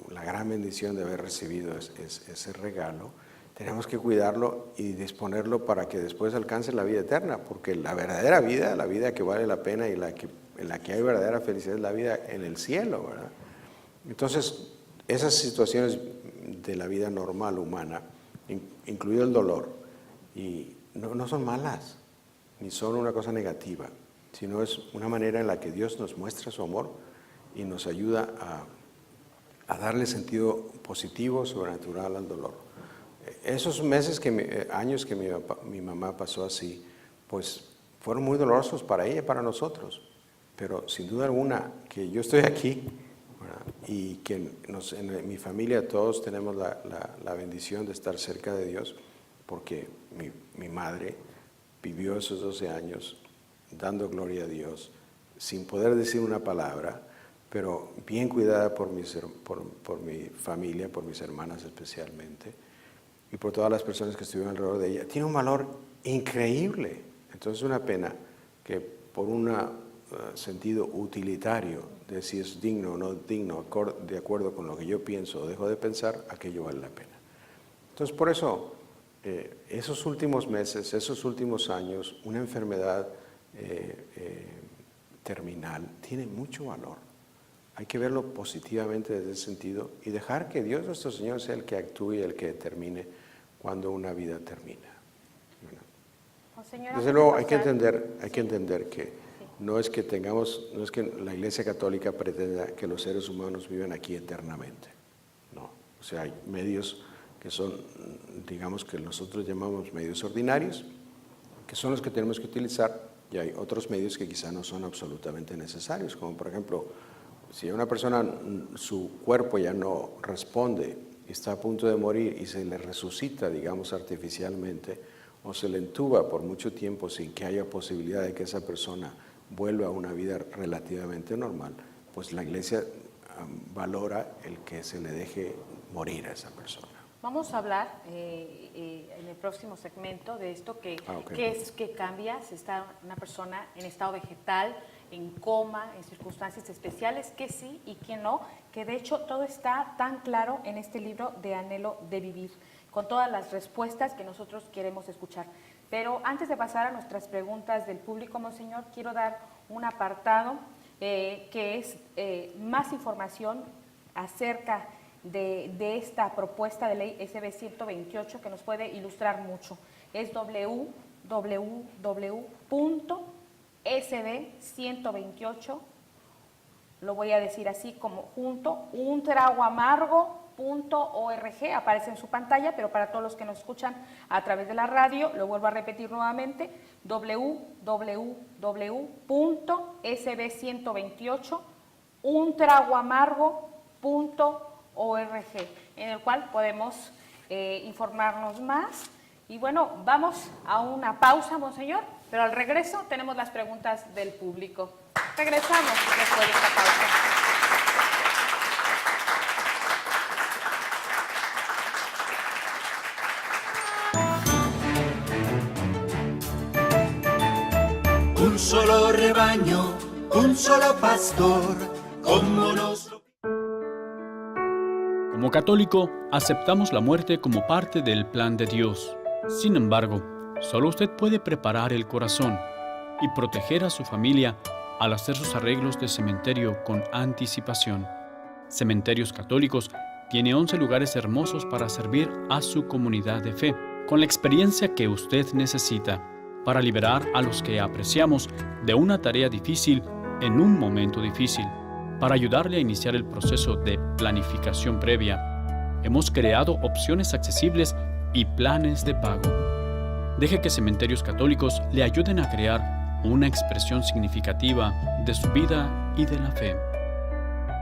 Speaker 3: la gran bendición de haber recibido ese regalo. Tenemos que cuidarlo y disponerlo para que después alcance la vida eterna, porque la verdadera vida, la vida que vale la pena y en la que hay verdadera felicidad, es la vida en el cielo, ¿verdad? Entonces, esas situaciones de la vida normal humana, incluido el dolor, y no son malas, ni son una cosa negativa, sino es una manera en la que Dios nos muestra su amor y nos ayuda a darle sentido positivo, sobrenatural al dolor. Esos años que mi mamá pasó así, pues fueron muy dolorosos para ella y para nosotros, pero sin duda alguna que yo estoy aquí, ¿verdad? Y que en mi familia todos tenemos la bendición de estar cerca de Dios, porque mi madre vivió esos 12 años dando gloria a Dios, sin poder decir una palabra, pero bien cuidada por mi familia, por mis hermanas especialmente, y por todas las personas que estuvieron alrededor de ella. Tiene un valor increíble. Entonces es una pena que por un sentido utilitario de si es digno o no digno, de acuerdo con lo que yo pienso o dejo de pensar, aquello vale la pena. Entonces por eso, esos últimos meses, esos últimos años, una enfermedad terminal tiene mucho valor. Hay que verlo positivamente desde ese sentido y dejar que Dios nuestro Señor sea el que actúe y el que determine cuando una vida termina. Desde luego hay que entender que no es que la Iglesia Católica pretenda que los seres humanos vivan aquí eternamente. No. O sea, hay medios que son, digamos, que nosotros llamamos medios ordinarios, que son los que tenemos que utilizar, y hay otros medios que quizá no son absolutamente necesarios, como por ejemplo, si una persona, su cuerpo ya no responde, está a punto de morir y se le resucita, digamos, artificialmente, o se le entuba por mucho tiempo sin que haya posibilidad de que esa persona vuelva a una vida relativamente normal, pues la Iglesia valora el que se le deje morir a esa persona.
Speaker 1: Vamos a hablar en el próximo segmento de esto, que cambia si está una persona en estado vegetal, en coma, en circunstancias especiales, que sí y que no, que de hecho todo está tan claro en este libro de Anhelo de Vivir. con todas las respuestas que nosotros queremos escuchar. Pero antes de pasar a nuestras preguntas del público, Monseñor, quiero dar un apartado que es más información acerca de esta propuesta de ley SB 128 que nos puede ilustrar mucho. Es www.sb128, lo voy a decir así como junto, untragoamargo.org, aparece en su pantalla, pero para todos los que nos escuchan a través de la radio, lo vuelvo a repetir nuevamente, www.sb128, untragoamargo.org, en el cual podemos informarnos más. Y bueno, vamos a una pausa, Monseñor, pero al regreso tenemos las preguntas del público. Regresamos después de esta pausa.
Speaker 2: Un solo rebaño, un solo pastor, como nos lo...
Speaker 15: Como católico, aceptamos la muerte como parte del plan de Dios. Sin embargo, solo usted puede preparar el corazón y proteger a su familia al hacer sus arreglos de cementerio con anticipación. Cementerios Católicos tiene 11 lugares hermosos para servir a su comunidad de fe, con la experiencia que usted necesita para liberar a los que apreciamos de una tarea difícil en un momento difícil. Para ayudarle a iniciar el proceso de planificación previa, hemos creado opciones accesibles y planes de pago. Deje que Cementerios Católicos le ayuden a crear una expresión significativa de su vida y de la fe.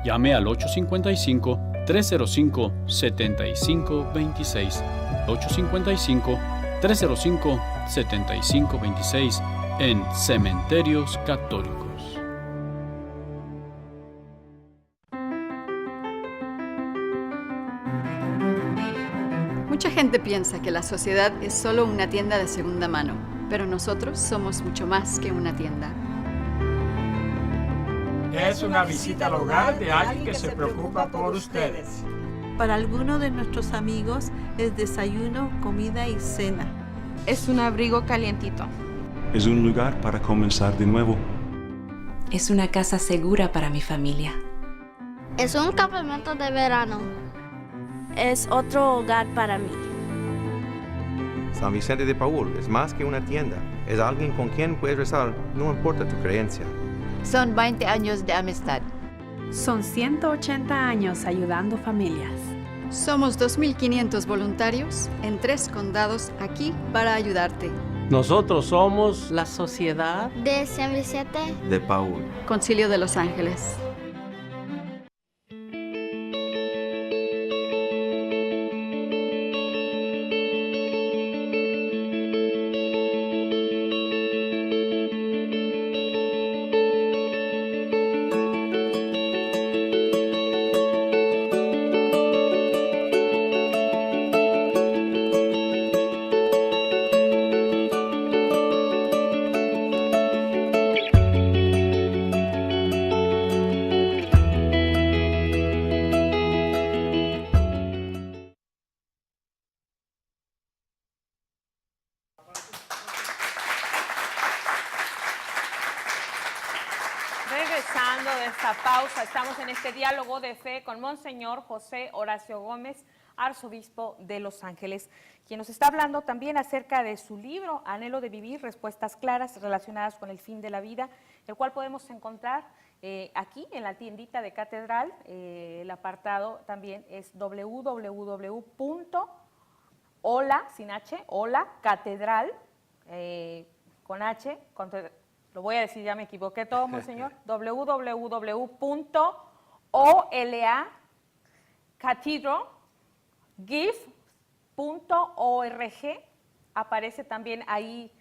Speaker 15: Llame al 855-305-7526, 855-305-7526 en Cementerios Católicos.
Speaker 16: Mucha gente piensa que la sociedad es solo una tienda de segunda mano, pero nosotros somos mucho más que una tienda.
Speaker 17: Es una visita al hogar de alguien que se preocupa por ustedes.
Speaker 18: Para algunos de nuestros amigos es desayuno, comida y cena.
Speaker 19: Es un abrigo calientito.
Speaker 20: Es un lugar para comenzar de nuevo.
Speaker 21: Es una casa segura para mi familia.
Speaker 22: Es un campamento de verano. Es otro hogar para mí.
Speaker 23: San Vicente de Paúl es más que una tienda. Es alguien con quien puedes rezar, no importa tu creencia.
Speaker 24: Son 20 años de amistad.
Speaker 25: Son 180 años ayudando familias.
Speaker 16: Somos 2.500 voluntarios en 3 condados aquí para ayudarte.
Speaker 26: Nosotros somos la Sociedad
Speaker 22: de San Vicente
Speaker 23: de Paúl.
Speaker 16: Concilio de Los Ángeles.
Speaker 1: Regresando de esta pausa, estamos en este diálogo de fe con Monseñor José Horacio Gómez, arzobispo de Los Ángeles, quien nos está hablando también acerca de su libro Anhelo de vivir, respuestas claras relacionadas con el fin de la vida, el cual podemos encontrar aquí en la tiendita de Catedral. El apartado también es www.hola, sin H, hola, catedral, con H, lo voy a decir, ya me equivoqué todo, Monseñor, www.olacathedral.gif.org, aparece también ahí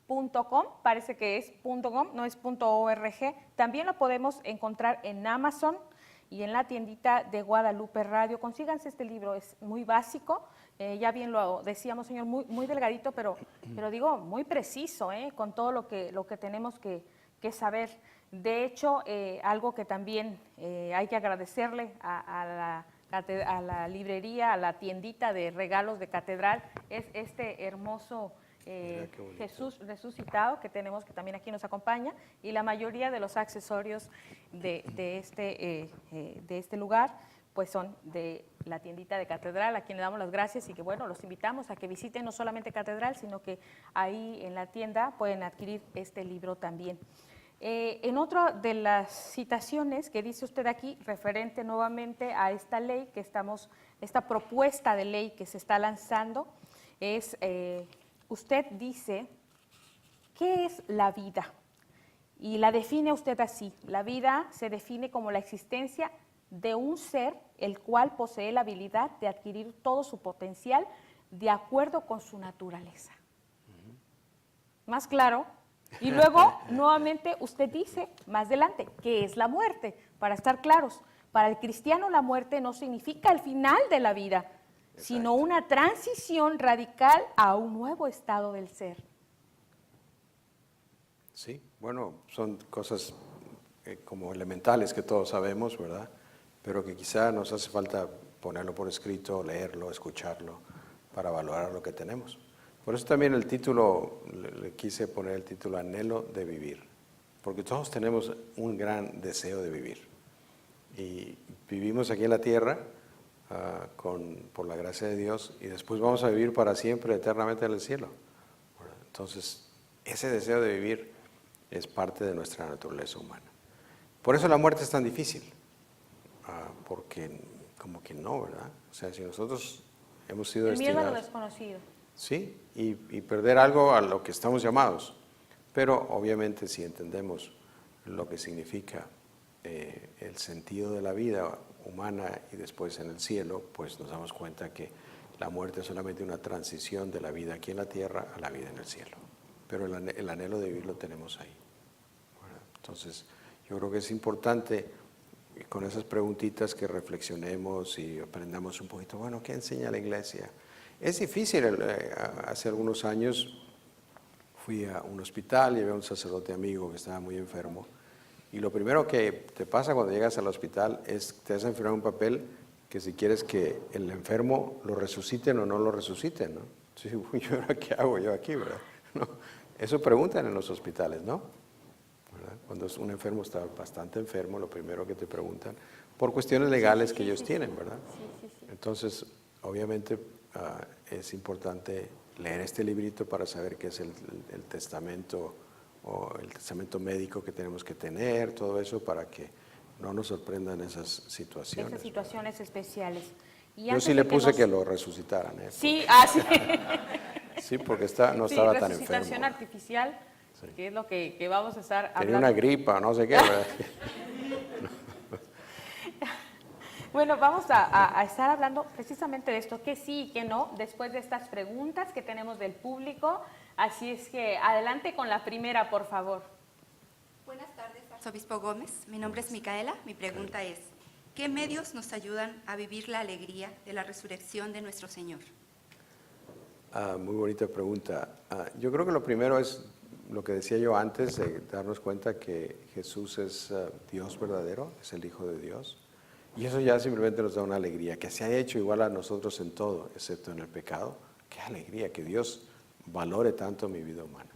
Speaker 1: .com, parece que es .com, no es .org. También lo podemos encontrar en Amazon y en la tiendita de Guadalupe Radio. Consíganse este libro, es muy básico, ya bien lo decíamos, señor, muy delgadito, pero digo, muy preciso, con todo lo que tenemos que saber. De hecho, algo que también hay que agradecerle a la a la librería, a la tiendita de regalos de catedral, es este hermoso Jesús resucitado que tenemos, que también aquí nos acompaña, y la mayoría de los accesorios de este lugar pues son de la tiendita de catedral, a quien le damos las gracias y que bueno, los invitamos a que visiten no solamente catedral, sino que ahí en la tienda pueden adquirir este libro también. En otra de las citaciones que dice usted aquí, referente nuevamente a esta ley que esta propuesta de ley que se está lanzando, es, usted dice, ¿qué es la vida? Y la define usted así: la vida se define como la existencia de un ser el cual posee la habilidad de adquirir todo su potencial de acuerdo con su naturaleza. Más claro. Y luego, nuevamente, usted dice más adelante, ¿qué es la muerte? Para estar claros, para el cristiano la muerte no significa el final de la vida, sino una transición radical a un nuevo estado del ser.
Speaker 3: Sí, bueno, son cosas como elementales que todos sabemos, ¿verdad? Pero que quizá nos hace falta ponerlo por escrito, leerlo, escucharlo, para valorar lo que tenemos. Por eso también el título, le quise poner el título Anhelo de vivir, porque todos tenemos un gran deseo de vivir. Y vivimos aquí en la tierra por la gracia de Dios, y después vamos a vivir para siempre, eternamente en el cielo. Entonces, ese deseo de vivir es parte de nuestra naturaleza humana. Por eso la muerte es tan difícil, porque como que no, ¿verdad? O sea, si nosotros hemos sido
Speaker 1: destinados... El miedo a lo desconocido.
Speaker 3: Sí, y perder algo a lo que estamos llamados. Pero obviamente si entendemos lo que significa el sentido de la vida humana y después en el cielo, pues nos damos cuenta que la muerte es solamente una transición de la vida aquí en la tierra a la vida en el cielo. Pero el anhelo de vivir lo tenemos ahí. ¿Verdad? Entonces, yo creo que es importante con esas preguntitas que reflexionemos y aprendamos un poquito, bueno, ¿qué enseña la iglesia? Es difícil. Hace algunos años fui a un hospital y había un sacerdote amigo que estaba muy enfermo. Y lo primero que te pasa cuando llegas al hospital es te hacen firmar un papel que si quieres que el enfermo lo resuciten o no lo resuciten, ¿no? Entonces, ¿y ahora qué hago yo aquí, verdad? ¿No? Eso preguntan en los hospitales, ¿no? ¿Verdad? Cuando un enfermo está bastante enfermo, lo primero que te preguntan, por cuestiones legales que ellos tienen, ¿verdad? Entonces, obviamente, es importante leer este librito para saber qué es el testamento o el testamento médico que tenemos que tener, todo eso para que no nos sorprendan esas situaciones.
Speaker 1: Esas situaciones especiales. Y
Speaker 3: yo sí le puse que lo resucitaran.
Speaker 1: Sí, sí.
Speaker 3: Sí, porque no estaba tan enfermo.
Speaker 1: Resucitación artificial, que es lo que vamos a estar hablando.
Speaker 3: Tenía una gripa, no sé qué, ¿verdad?
Speaker 1: Bueno, vamos a estar hablando precisamente de esto, qué sí y qué no, después de estas preguntas que tenemos del público. Así es que adelante con la primera, por favor.
Speaker 4: Buenas tardes, Arzobispo Gómez. Mi nombre es Micaela. Mi pregunta es, ¿qué medios nos ayudan a vivir la alegría de la resurrección de nuestro Señor?
Speaker 3: Muy bonita pregunta. Yo creo que lo primero es lo que decía yo antes, de darnos cuenta que Jesús es Dios verdadero, es el Hijo de Dios. Y eso ya simplemente nos da una alegría, que se haya hecho igual a nosotros en todo, excepto en el pecado. Qué alegría, que Dios valore tanto mi vida humana.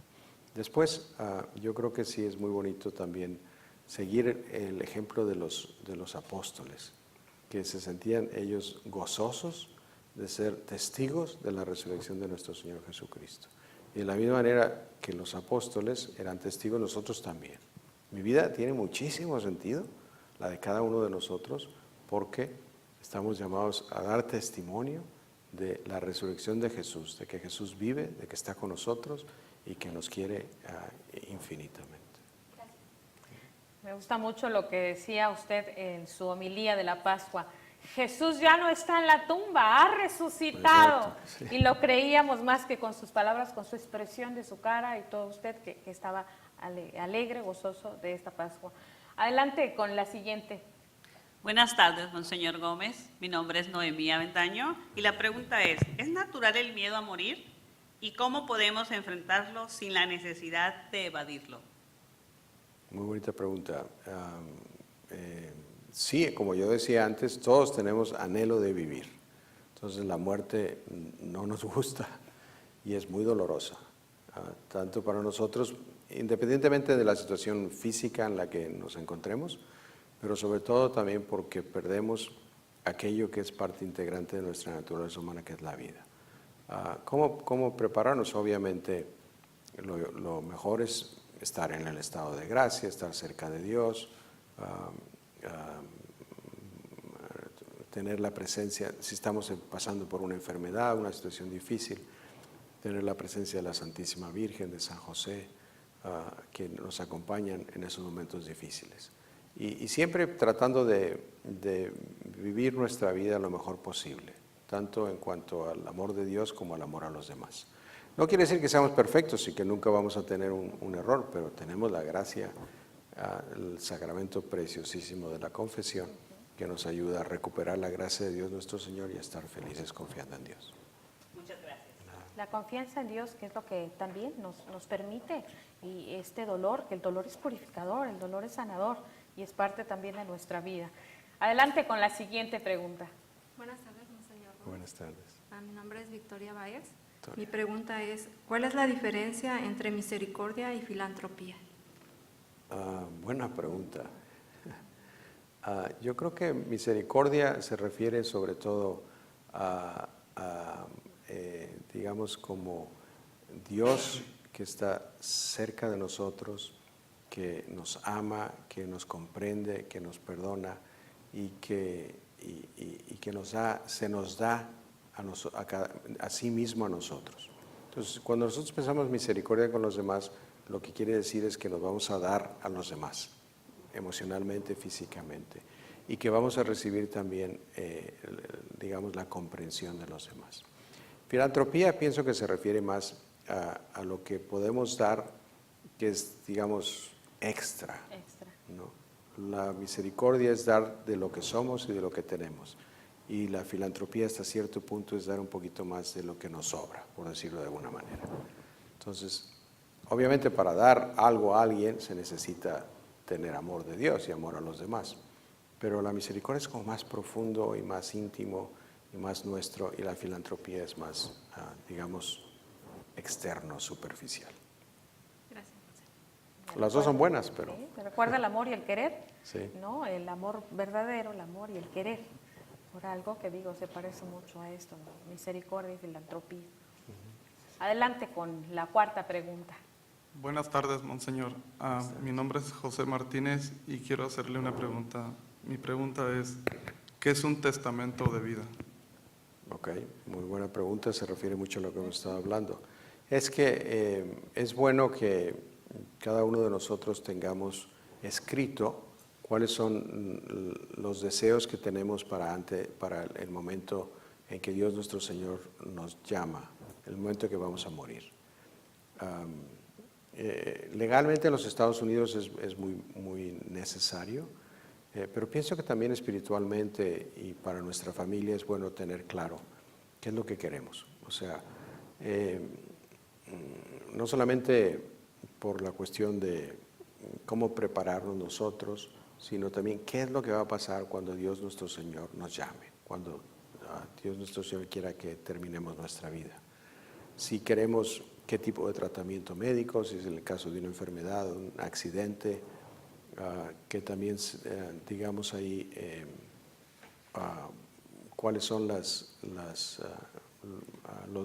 Speaker 3: Después, yo creo que sí es muy bonito también seguir el ejemplo de los apóstoles, que se sentían ellos gozosos de ser testigos de la resurrección de nuestro Señor Jesucristo. Y de la misma manera que los apóstoles eran testigos, nosotros también. Mi vida tiene muchísimo sentido, la de cada uno de nosotros, porque estamos llamados a dar testimonio de la resurrección de Jesús, de que Jesús vive, de que está con nosotros y que nos quiere infinitamente.
Speaker 1: Me gusta mucho lo que decía usted en su homilía de la Pascua. Jesús ya no está en la tumba, ha resucitado. Sí. Y lo creíamos más que con sus palabras, con su expresión de su cara y todo usted que estaba alegre, gozoso de esta Pascua. Adelante con la siguiente.
Speaker 5: Buenas tardes, Monseñor Gómez. Mi nombre es Noemí Aventaño y la pregunta es natural el miedo a morir? ¿Y cómo podemos enfrentarlo sin la necesidad de evadirlo?
Speaker 3: Muy bonita pregunta. Sí, como yo decía antes, todos tenemos anhelo de vivir. Entonces la muerte no nos gusta y es muy dolorosa, tanto para nosotros, independientemente de la situación física en la que nos encontremos, pero sobre todo también porque perdemos aquello que es parte integrante de nuestra naturaleza humana, que es la vida. ¿Cómo prepararnos? Obviamente lo mejor es estar en el estado de gracia, estar cerca de Dios, tener la presencia, si estamos pasando por una enfermedad, una situación difícil, tener la presencia de la Santísima Virgen, de San José, que nos acompañan en esos momentos difíciles. Y siempre tratando de vivir nuestra vida lo mejor posible, tanto en cuanto al amor de Dios como al amor a los demás. No quiere decir que seamos perfectos y que nunca vamos a tener un error, pero tenemos la gracia, el sacramento preciosísimo de la confesión, que nos ayuda a recuperar la gracia de Dios nuestro Señor y a estar felices confiando en Dios.
Speaker 5: Muchas gracias.
Speaker 1: La confianza en Dios, que es lo que también nos permite, y este dolor, que el dolor es purificador, el dolor es sanador y es parte también de nuestra vida. Adelante con la siguiente pregunta.
Speaker 6: Buenas tardes, monseñor.
Speaker 3: Buenas tardes.
Speaker 6: Mi nombre es Victoria Baez. Mi pregunta es, ¿cuál es la diferencia entre misericordia y filantropía?
Speaker 3: Buena pregunta. Yo creo que misericordia se refiere sobre todo a digamos, como Dios que está cerca de nosotros, que nos ama, que nos comprende, que nos perdona y que se nos da a sí mismo a nosotros. Entonces, cuando nosotros pensamos misericordia con los demás, lo que quiere decir es que nos vamos a dar a los demás, emocionalmente, físicamente, y que vamos a recibir también, digamos, la comprensión de los demás. Filantropía pienso que se refiere más a lo que podemos dar, que es, digamos, extra. ¿No? La misericordia es dar de lo que somos y de lo que tenemos. Y la filantropía hasta cierto punto es dar un poquito más de lo que nos sobra, por decirlo de alguna manera. Entonces, obviamente para dar algo a alguien se necesita tener amor de Dios y amor a los demás. Pero la misericordia es como más profundo y más íntimo y más nuestro, y la filantropía es más, digamos, externo, superficial.
Speaker 6: Gracias.
Speaker 3: Las dos son buenas, pero...
Speaker 1: ¿Sí? ¿Te recuerda el amor y el querer?
Speaker 3: Sí.
Speaker 1: ¿No? El amor verdadero, el amor y el querer. Por algo que digo, se parece mucho a esto, ¿no? Misericordia y filantropía. Adelante con la cuarta pregunta.
Speaker 7: Buenas tardes, monseñor. Mi nombre es José Martínez y quiero hacerle una pregunta. Mi pregunta es, ¿qué es un testamento de vida?
Speaker 3: Ok, muy buena pregunta, se refiere mucho a lo que hemos estado hablando. Es que es bueno que cada uno de nosotros tengamos escrito cuáles son los deseos que tenemos para el momento en que Dios nuestro Señor nos llama, el momento en que vamos a morir. Legalmente en los Estados Unidos es muy necesario, pero pienso que también espiritualmente y para nuestra familia es bueno tener claro qué es lo que queremos. O sea, no solamente por la cuestión de cómo prepararnos nosotros, sino también qué es lo que va a pasar cuando Dios nuestro Señor nos llame, cuando Dios nuestro Señor quiera que terminemos nuestra vida. Si queremos qué tipo de tratamiento médico, si es el caso de una enfermedad, un accidente, que también, digamos ahí, cuáles son los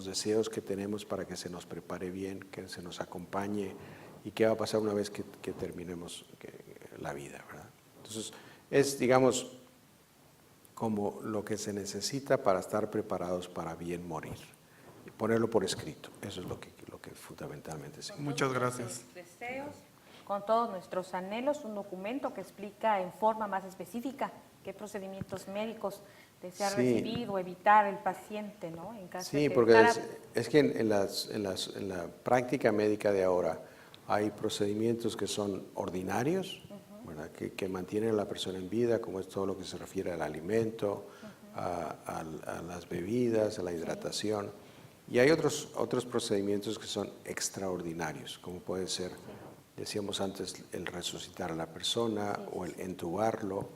Speaker 3: deseos que tenemos para que se nos prepare bien, que se nos acompañe y qué va a pasar una vez que terminemos la vida, ¿verdad? Entonces, es, digamos, como lo que se necesita para estar preparados para bien morir. Y ponerlo por escrito, eso es lo que fundamentalmente significa.
Speaker 7: Muchas gracias.
Speaker 1: Deseos, con todos nuestros anhelos, un documento que explica en forma más específica qué procedimientos médicos desea recibir o evitar el paciente, ¿no? En caso
Speaker 3: sí,
Speaker 1: de que
Speaker 3: porque es que en la práctica médica de ahora hay procedimientos que son ordinarios, ¿verdad? Que mantienen a la persona en vida, como es todo lo que se refiere al alimento, a las bebidas, a la hidratación. Y hay otros procedimientos que son extraordinarios, como puede ser, decíamos antes, el resucitar a la persona o el entubarlo,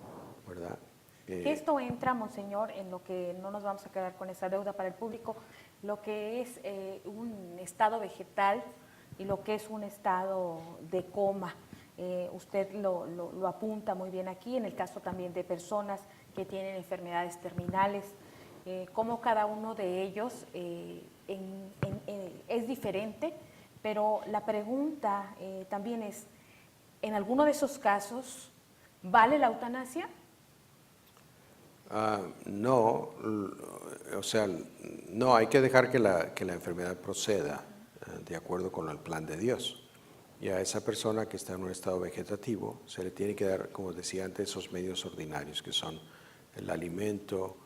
Speaker 3: ¿verdad?
Speaker 1: Esto entra, Monseñor, en lo que no nos vamos a quedar con esa deuda para el público, lo que es un estado vegetal y lo que es un estado de coma. Usted lo apunta muy bien aquí, en el caso también de personas que tienen enfermedades terminales, cómo cada uno de ellos es diferente, pero la pregunta también es, ¿en alguno de esos casos vale la eutanasia?
Speaker 3: No, o sea, no, hay que dejar que la enfermedad proceda de acuerdo con el plan de Dios. Y a esa persona que está en un estado vegetativo se le tiene que dar, como decía antes, esos medios ordinarios, que son el alimento,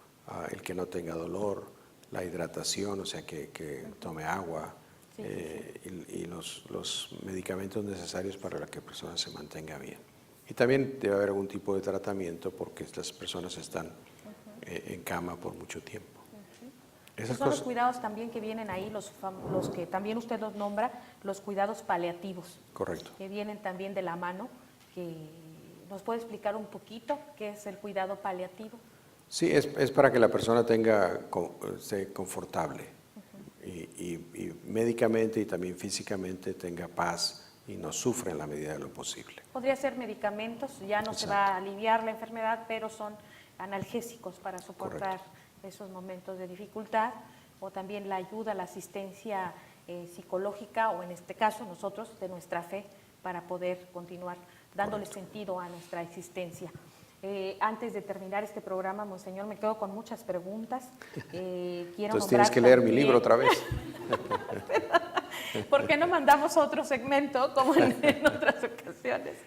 Speaker 3: el que no tenga dolor, la hidratación, o sea, que tome agua, y los medicamentos necesarios para que la persona se mantenga bien. Y también debe haber algún tipo de tratamiento porque estas personas están en cama por mucho tiempo.
Speaker 1: Esos son los cuidados también que vienen ahí, los que también usted los nombra, los cuidados paliativos.
Speaker 3: Correcto.
Speaker 1: Que vienen también de la mano. ¿Nos puede explicar un poquito qué es el cuidado paliativo?
Speaker 3: Sí, es para que la persona esté confortable y médicamente y también físicamente tenga paz y no sufra en la medida de lo posible.
Speaker 1: Podría ser medicamentos, ya no se va a aliviar la enfermedad, pero son analgésicos para soportar esos momentos de dificultad, o también la ayuda, la asistencia psicológica, o en este caso nosotros de nuestra fe, para poder continuar dándole sentido a nuestra existencia. Antes de terminar este programa, Monseñor, me quedo con muchas preguntas.
Speaker 3: Entonces tienes que leer mi libro otra vez.
Speaker 1: ¿Por qué no mandamos otro segmento como en otras ocasiones?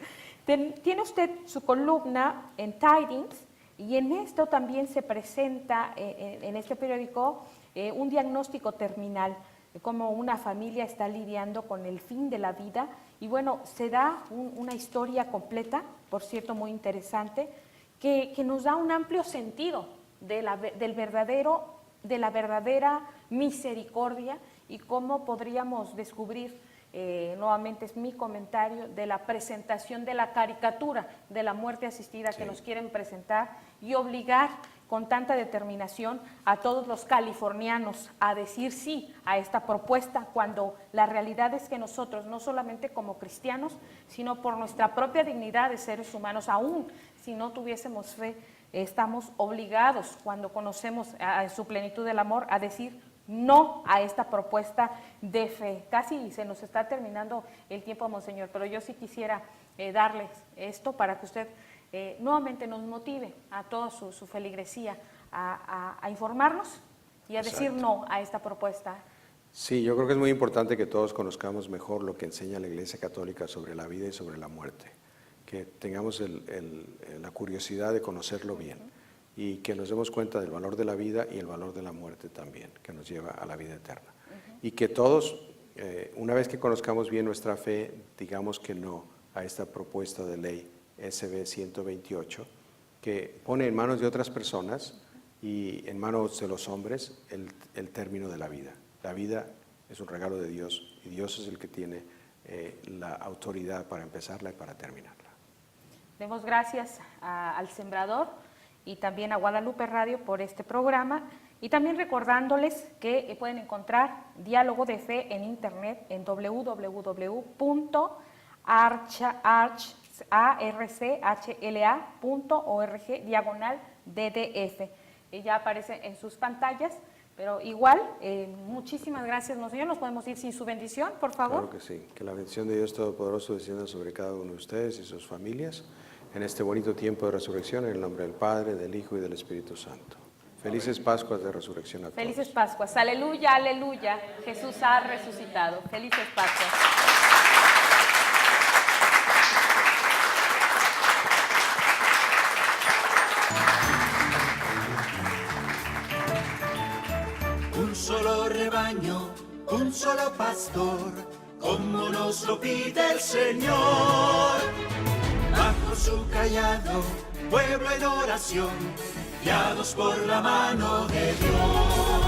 Speaker 1: Tiene usted su columna en Tidings, y en esto también se presenta en este periódico un diagnóstico terminal, cómo una familia está lidiando con el fin de la vida. Y bueno, se da una historia completa, por cierto, muy interesante, que nos da un amplio sentido de la verdadera misericordia, y cómo podríamos descubrir, nuevamente es mi comentario, de la presentación de la caricatura de la muerte asistida que nos quieren presentar, y obligar con tanta determinación a todos los californianos a decir sí a esta propuesta, cuando la realidad es que nosotros, no solamente como cristianos, sino por nuestra propia dignidad de seres humanos, aún si no tuviésemos fe, estamos obligados, cuando conocemos a su plenitud del amor, a decir no a esta propuesta de fe. Casi se nos está terminando el tiempo, Monseñor, pero yo sí quisiera darles esto para que usted nuevamente nos motive a toda su feligresía a informarnos y a decir no a esta propuesta.
Speaker 3: Sí, yo creo que es muy importante que todos conozcamos mejor lo que enseña la Iglesia Católica sobre la vida y sobre la muerte, que tengamos la curiosidad de conocerlo bien, y que nos demos cuenta del valor de la vida y el valor de la muerte también, que nos lleva a la vida eterna. Y que todos, una vez que conozcamos bien nuestra fe, digamos que no a esta propuesta de ley SB 128, que pone en manos de otras personas y en manos de los hombres el término de la vida. La vida es un regalo de Dios, y Dios es el que tiene la autoridad para empezarla y para terminarla.
Speaker 1: Demos gracias al Sembrador y también a Guadalupe Radio por este programa, y también recordándoles que pueden encontrar Diálogo de Fe en internet en www.archla.org/DDF. Ya aparece en sus pantallas, pero igual, muchísimas gracias, Monseñor. ¿Nos podemos ir sin su bendición, por favor?
Speaker 3: Claro que sí. Que la bendición de Dios Todopoderoso descienda sobre cada uno de ustedes y sus familias en este bonito tiempo de resurrección, en el nombre del Padre, del Hijo y del Espíritu Santo. Felices Pascuas de Resurrección a todos.
Speaker 1: Felices Pascuas. Aleluya, aleluya. Jesús ha resucitado. Felices Pascuas.
Speaker 2: Un solo rebaño, un solo pastor, como nos lo pide el Señor. Bajo su callado, pueblo en oración, guiados por la mano de Dios.